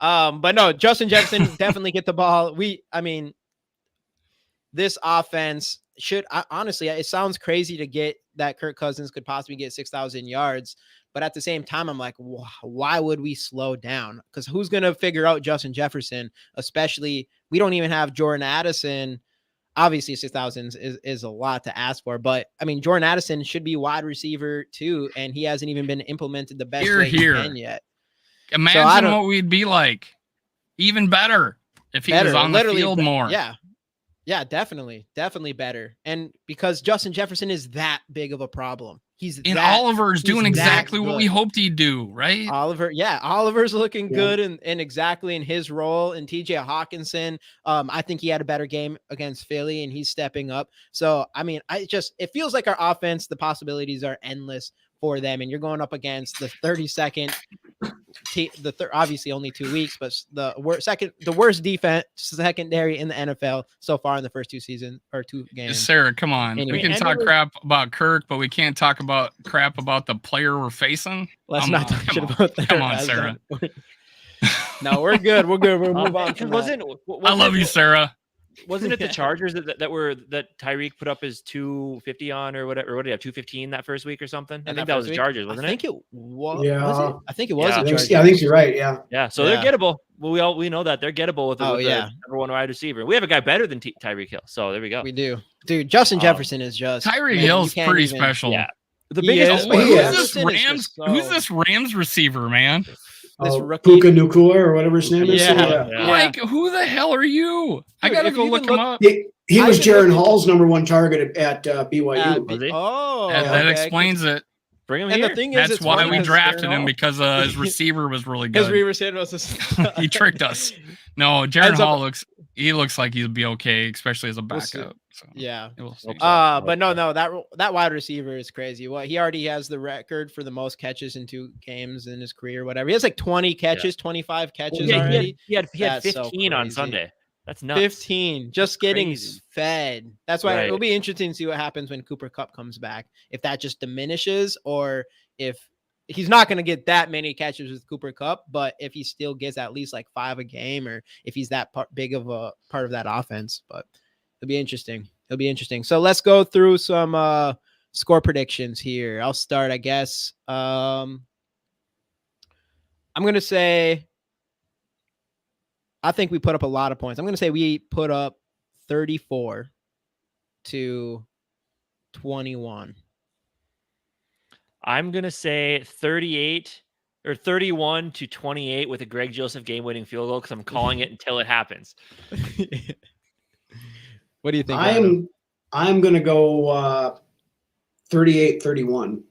But no, Justin Jefferson definitely get the ball. This offense should honestly, it sounds crazy to get that Kirk Cousins could possibly get 6,000 yards. But at the same time, I'm like, why would we slow down? Because who's going to figure out Justin Jefferson? Especially, we don't even have Jordan Addison. Obviously, 6,000 is a lot to ask for. But, Jordan Addison should be wide receiver too, and he hasn't even been implemented the best way he can yet. Imagine what we'd be like. Even better if he was on the field more. Yeah, definitely better. And because Justin Jefferson is that big of a problem. Oliver's doing exactly what we hoped he'd do, right? Oliver's looking good and exactly in his role. And TJ Hawkinson, I think he had a better game against Philly and he's stepping up. So, it feels like our offense, the possibilities are endless for them. And you're going up against the 32nd obviously only 2 weeks, but the worst defense secondary in the NFL so far in the first 2 seasons or 2 games. Sarah, come on. Anyway, we can talk crap about Kirk, but we can't talk about crap about the player we're facing. Let's not talk shit about that. Come on, Sarah. No, we're good. We'll move on. I love you, Sarah. Wasn't it the Chargers that Tyreek put up his 250 on or whatever? Or what did he have, 215 that first week or something? I think that was the Chargers, wasn't it? I think it was. Yeah. Was it? I think it was. I think you're right. Yeah. Yeah. So they're gettable. Well, we know that they're gettable with the number one wide receiver. We have a guy better than Tyreek Hill. So there we go. We do, dude. Justin Jefferson is just Tyreek Hill's pretty special. Yeah. The biggest. Who's this Rams receiver, man? This rookie Puka Nacua or whatever his name is. Like, who the hell are you? Dude, I gotta go look him up. He was Jaron Hall's number one target at BYU. That explains it. Bring him here. The thing That's why we drafted him, because his receiver was really good. His receiver was he tricked us. No, Jaron Hall looks like he'll be okay, especially as a backup. So, but no, that wide receiver is crazy. He already has the record for the most catches in 2 games in his career, whatever. He has like 20 catches, 25 catches already. He had 15 on Sunday. That's nuts. 15, just getting fed. That's why it'll be interesting to see what happens when Cooper Kupp comes back. If that just diminishes, or if he's not going to get that many catches with Cooper Kupp, but if he still gets at least like 5 a game, or if he's that big of a part of that offense. But it'll be interesting. So let's go through some score predictions here. I'll start, I guess. I'm going to say, I think we put up a lot of points. I'm going to say we put up 34-21. I'm going to say 31-28 with a Greg Joseph game-winning field goal, because I'm calling it until it happens. What do you think? I'm going to go 38-31.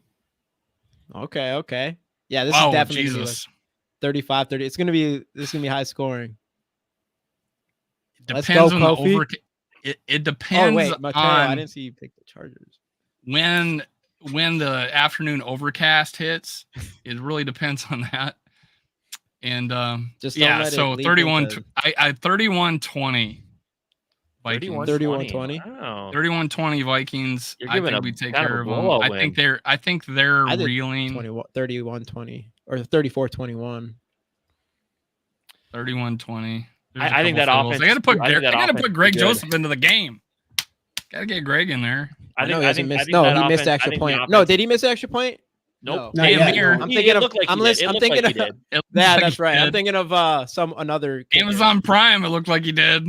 Okay. Yeah, this is definitely 35-30. This is going to be high scoring. Depends on the it depends. Oh wait, Mateo, I didn't see you pick the Chargers. When the afternoon overcast hits, it really depends on that. And so 31-20 Vikings. 31-20. 31-20 Vikings. I think we take care of them. I think they're reeling. 31-20 or 34-21. 31-20. I think that offense. I gotta put Greg Joseph into the game. Gotta get Greg in there. He missed the extra point. No, did he miss the extra point? Nope. Damn near. I'm thinking of. Yeah, that's right. I'm thinking of another Amazon Prime. It looked like he did.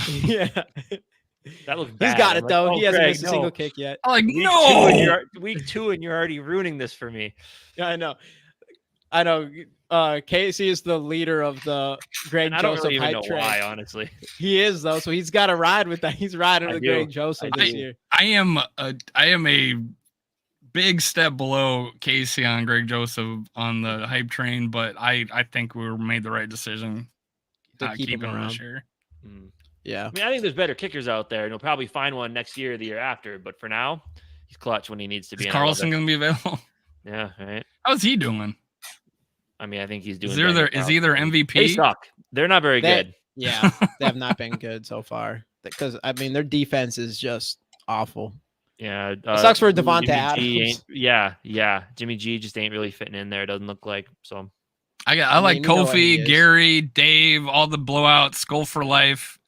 Yeah. That looks bad. He's got it though. He hasn't missed a single kick yet. Week 2 and you're already ruining this for me. Yeah, I know. Casey is the leader of the Greg And I don't Joseph really even hype know train. why, honestly. He is though, so he's got to ride with that. He's riding I with do. Greg Joseph I this do. year. I am a big step below Casey on Greg Joseph on the hype train, but I think we made the right decision To keep keeping him him around. this year. Yeah. I mean, I think there's better kickers out there, and he'll probably find one next year or the year after. But for now, he's clutch when he needs to be. Is Carlson going to be available? Yeah, right. How's he doing? I mean, I think he's doing. Is he their MVP? They suck. They're not very good. Yeah, they have not been good so far. Because I mean, their defense is just awful. Yeah, it sucks for Devonta Adams. Adams. Yeah. Jimmy G just ain't really fitting in there. It doesn't look like so. I like Kofi, Gary, Dave, all the blowouts. Skol for life.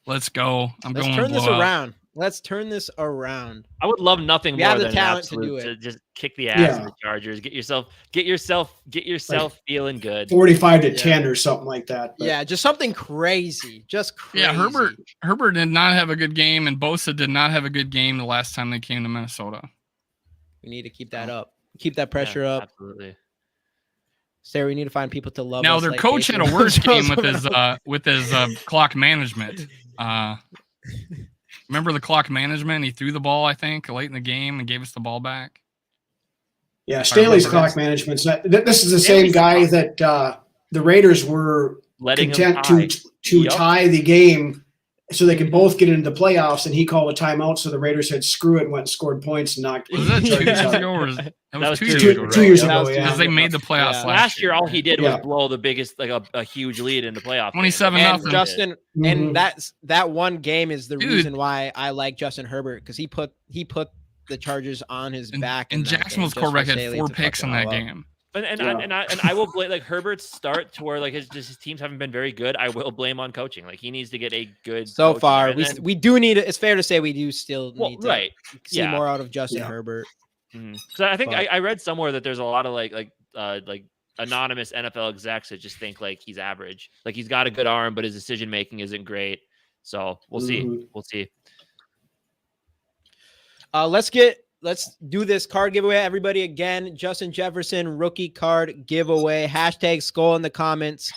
Let's go. Let's turn this around. Let's turn this around. I would love nothing more than talent to do it. To just kick the ass of the Chargers. Get yourself like feeling good. 45-10 or something like that. But. Yeah, just something crazy. Just crazy. Yeah, Herbert did not have a good game, and Bosa did not have a good game the last time they came to Minnesota. We need to keep that up. Keep that pressure up. Absolutely. Sarah, we need to find people to love. Now, their coach had a worse game with his clock management. Remember the clock management? He threw the ball, I think, late in the game and gave us the ball back. Yeah, Staley's clock management. This is the same guy that the Raiders were content to tie the game so they could both get into the playoffs, and he called a timeout, so the Raiders said screw it and went and scored points and knocked. Was that 2 years ago? Or that was 2 years ago. 2 years ago, yeah. Because they made the playoffs last year. All he did was blow the biggest, like a huge lead in the playoff. 27-0. Justin, and that one game is the reason why I like Justin Herbert, because he put the Chargers on his back. And Jacksonville's quarterback had 4 picks in that game. And I will blame like Herbert's start to where like his teams haven't been very good. I will blame on coaching. Like he needs to get a good. So far, we do need it. It's fair to say we do still need to see yeah. more out of Justin Herbert. So I think I read somewhere that there's a lot of like anonymous NFL execs that just think like he's average. Like he's got a good arm, but his decision making isn't great. So we'll see. We'll see. Let's do this card giveaway. Everybody, again, Justin Jefferson rookie card giveaway. Hashtag Skol in the comments.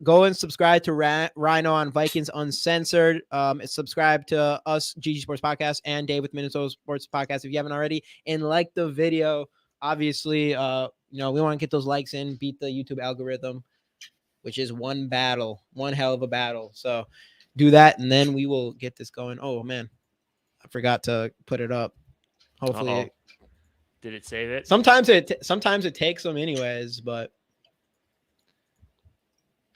Go and subscribe to Ryno on Vikings Uncensored. Subscribe to us, GG Sports Podcast, and Dave with Minnesota Sports Podcast if you haven't already. And like the video. Obviously, we want to get those likes in, beat the YouTube algorithm, which is one hell of a battle. So do that, and then we will get this going. Oh, man. I forgot to put it up. Hopefully, did it save it? Sometimes it takes them anyways, but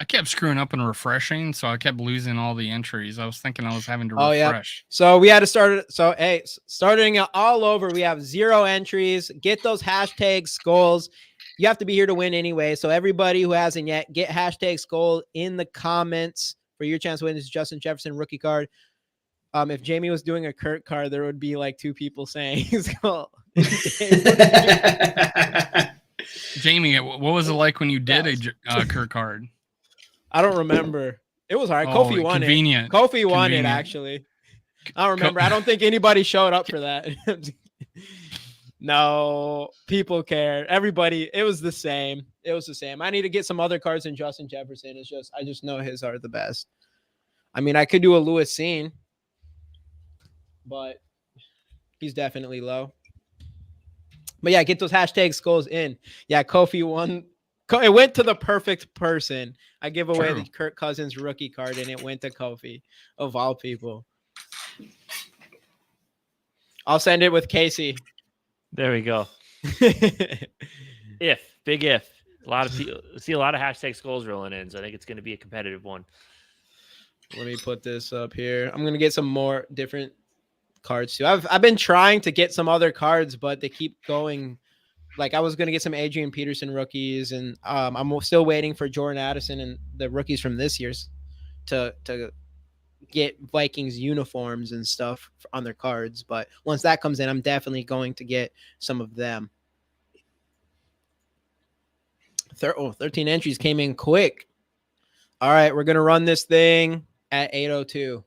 I kept screwing up and refreshing, so I kept losing all the entries. I was thinking I was having to refresh. Yeah. So we had to start it. So hey, starting all over, we have 0 entries. Get those hashtag Skols. You have to be here to win anyway. So everybody who hasn't yet, get hashtag Skol in the comments for your chance to win this Justin Jefferson rookie card. If Jamie was doing a Kurt card, there would be like 2 people saying Skol. Jamie, what was it like when you did a Kurt card? I don't remember. It was hard. Kofi won it. Kofi won it, actually. I don't remember. I don't think anybody showed up for that. No, people care. Everybody, it was the same. I need to get some other cards than Justin Jefferson. I just know his are the best. I mean, I could do a Lewis Scene, but he's definitely low. But yeah, get those hashtag Skols in. Yeah, Kofi won. It went to the perfect person. I give away the Kirk Cousins rookie card, and it went to Kofi, of all people. I'll send it with Casey. There we go. Big if. A lot of people see a lot of hashtag Skols rolling in, so I think it's going to be a competitive one. Let me put this up here. I'm going to get some more different cards too. I've been trying to get some other cards, but they keep going. Like I was going to get some Adrian Peterson rookies, and I'm still waiting for Jordan Addison and the rookies from this year's to get Vikings uniforms and stuff on their cards. But once that comes in, I'm definitely going to get some of them. 13 entries came in quick. All right, we're going to run this thing at 8:02.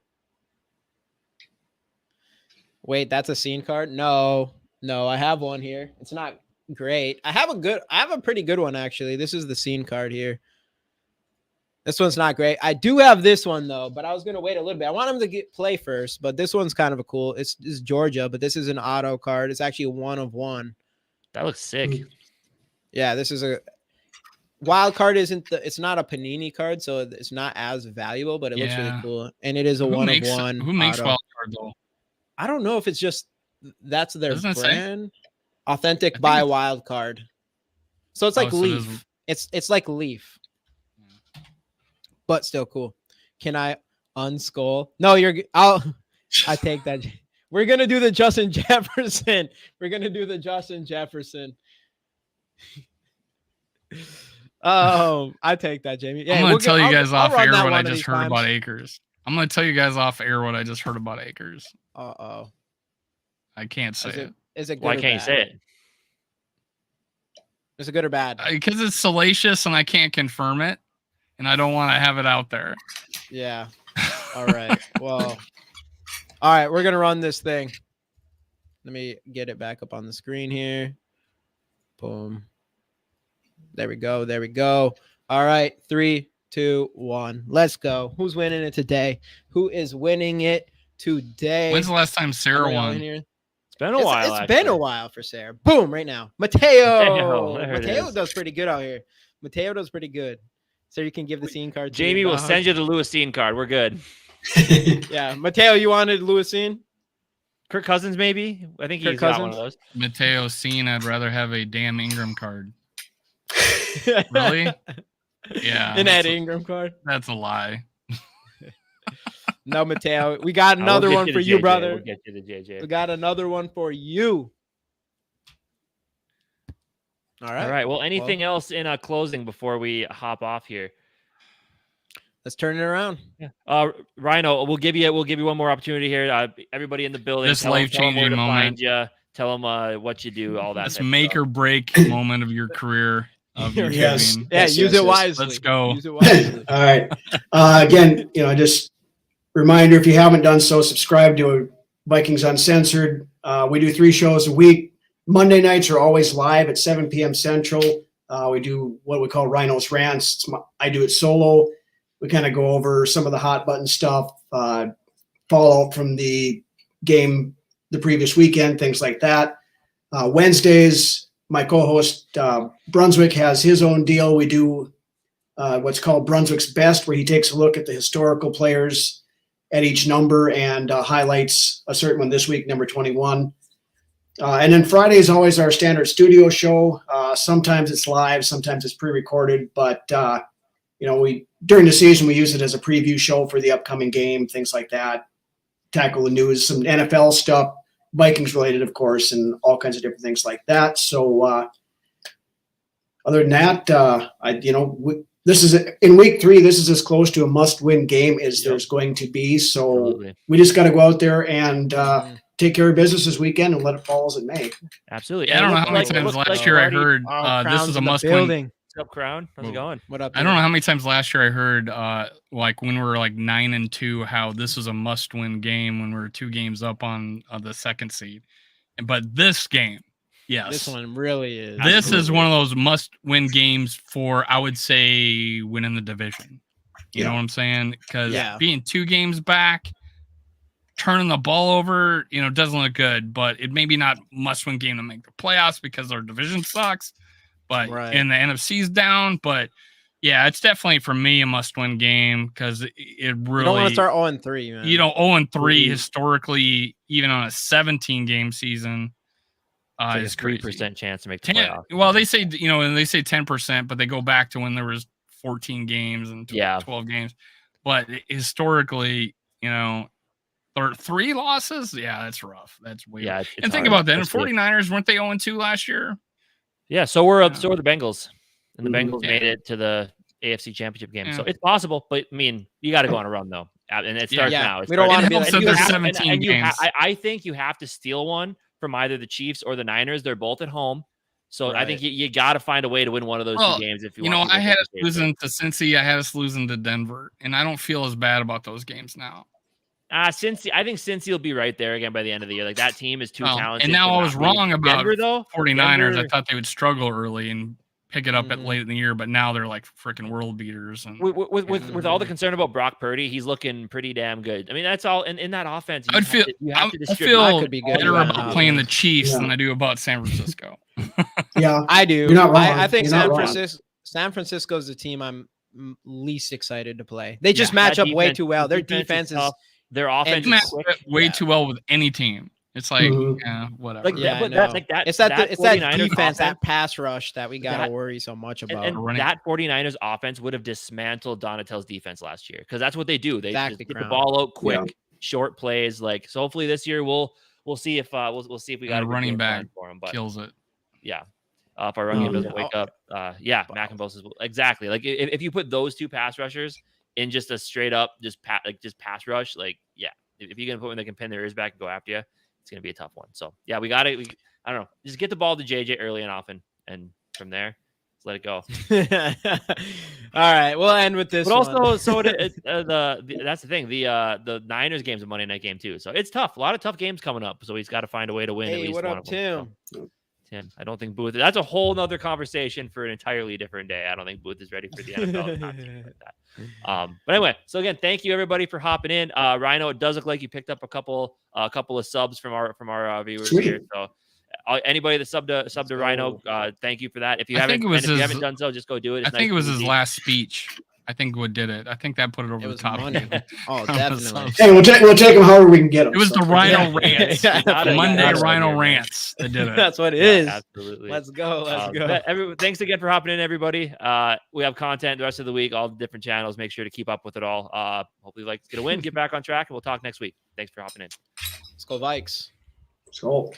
Wait, that's a scene card? No, I have one here. It's not great. I have a pretty good one actually. This is the scene card here. This one's not great. I do have this one though, but I was gonna wait a little bit. I want him to play first, but this one's kind of a cool. It's Georgia, but this is an auto card. It's actually a 1/1. That looks sick. Yeah, this is a wild card. It's not a Panini card, so it's not as valuable, but it looks really cool. And it is a 1/1. Who makes auto. wild card though? I don't know if it's just that's their Doesn't it say? brand. Authentic by wild card. So it's like so Leaf. It's like Leaf. But still cool. Can I unskull? No, I take that. We're gonna do the Justin Jefferson. We're gonna do the Justin Jefferson. I take that, Jamie. Yeah, I'm gonna tell you guys off air what I just heard about Akers. Uh-oh. I can't say it. Is it good? Why can't you say it? Is it good or bad? Because it's salacious and I can't confirm it, and I don't want to have it out there. Yeah. All right. Well. All right. We're gonna run this thing. Let me get it back up on the screen here. Boom. There we go. There we go. All right. 3, 2, 1. Let's go. Who's winning it today? Who is winning it today? When's the last time Sarah won? It's been a while. It's been a while for Sarah. Boom, right now. Mateo does pretty good out here. Mateo does pretty good. So you can give the scene card to Jamie will send you the Lewisine card. We're good. Yeah. Mateo, you wanted Lewisine? Kirk Cousins, maybe? I think he's got one of those. Mateo scene, I'd rather have a damn Ingram card. Really? Yeah. An Ed Ingram card? That's a lie. No, Mateo. We got another one for you, brother. We'll get you the JJ. We got another one for you. All right. Well, anything else in closing before we hop off here? Let's turn it around. Yeah. Ryno, we'll give you one more opportunity here. Everybody in the building. This life-changing moment. Tell them what you do, all that. This make or break moment of your career. Of your Yes. giving. Yeah, use it wisely. Let's go. Use it wisely. All right. Again, just reminder, if you haven't done so, subscribe to Vikings Uncensored. We do 3 shows a week. Monday nights are always live at 7 p.m. Central. We do what we call Ryno's Rants. I do it solo. We kind of go over some of the hot button stuff, fallout from the game the previous weekend, things like that. Wednesdays, my co-host Brunswick has his own deal. We do what's called Brunswick's Best, where he takes a look at the historical players at each number and highlights a certain one this week, number 21. And then Friday is always our standard studio show. Sometimes it's live, sometimes it's pre-recorded, but we during the season we use it as a preview show for the upcoming game, things like that. Tackle the news, some NFL stuff, Vikings related, of course, and all kinds of different things like that. So other than that, this is in week 3. This is as close to a must-win game as there's going to be. So Absolutely. We just got to go out there and take care of business this weekend and let it fall as it may. Absolutely. Yeah, I don't know how many times last year I heard this is a must-win. What's up, Crown? How's it going? What up? I don't know how many times last year I heard like when we were like 9-2, how this was a must-win game when we were 2 games up on the 2nd seed. But this game, yes, This one really is. This is one of those must-win games for, I would say, winning the division. You know what I'm saying? Because being 2 games back, turning the ball over, doesn't look good. But it may be not must-win game to make the playoffs because our division sucks. But and the NFC's down. But yeah, it's definitely for me a must-win game because it really. You don't want to start 0-3, man. 0-3 historically, even on a 17-game season. It's 3% chance to make the playoffs. Well, they say 10%, but they go back to when there was 14 games and 12 games. But historically, 3 losses, that's rough. That's way. Yeah, and think about that. The 49ers weren't they 0-2 last year? Yeah, so were the Bengals, and the Bengals made it to the AFC Championship game. So it's possible, but I mean, you got to go on a run though, and it starts now. We don't want to be. There's 17 games. I think you have to steal one from either the Chiefs or the Niners. They're both at home, so I think you got to find a way to win one of those 2 games. If you want I had us losing to Cincy, I had us losing to Denver, and I don't feel as bad about those games now. I think Cincy will be right there again by the end of the year. Like that team is too talented. And now I was wrong about Denver, though. 49ers. I thought they would struggle early and pick it up at late in the year, but now they're like freaking world beaters. And with all the concern about Brock Purdy, he's looking pretty damn good. I mean, that's all in that offense. I feel better about playing the Chiefs than I do about San Francisco. Yeah, I do. You're not wrong. I think You're San Francisco is the team I'm least excited to play. They just match up way too well. Their defense is their offense is way too well with any team. It's like, whatever. It's that defense, that pass rush that we got to worry so much about. And that 49ers offense would have dismantled Donatell's defense last year because that's what they do. They just get the ball out quick, short plays. Like, so hopefully this year we'll see if we'll see if we got a running back for him. But kills it. Yeah. If our running game doesn't wake up, Mac and Bosa exactly. Like if you put those two pass rushers in just a straight up just pass rush, like if you're gonna put when they can pin their ears back and go after you, it's gonna be a tough one. So yeah, we got it. I don't know, just get the ball to JJ early and often, and from there, just let it go. All right, we'll end with this. But also, that's the thing. The Niners game's a Monday night game too, so it's tough. A lot of tough games coming up. So he's got to find a way to win. Hey, at least what one up, of them. Tim? So, Tim, I don't think Booth. That's a whole nother conversation for an entirely different day. I don't think Booth is ready for the NFL. Like that. But anyway, so again, thank you everybody for hopping in. Ryno, it does look like you picked up a couple of subs from our viewers here. So anybody that subbed to Ryno, thank you for that. If you haven't done so, just go do it. I think it was his last speech. I think what did it. I think that put it over the top. Oh, definitely. Hey, we'll take them however we can get them. It was the Ryno rants. Monday Ryno rants that did it. That's what it is. Absolutely. Let's go. Thanks again for hopping in, everybody. We have content the rest of the week, all the different channels. Make sure to keep up with it all. Hopefully, get a win, get back on track, and we'll talk next week. Thanks for hopping in. Skol Vikes. Skol.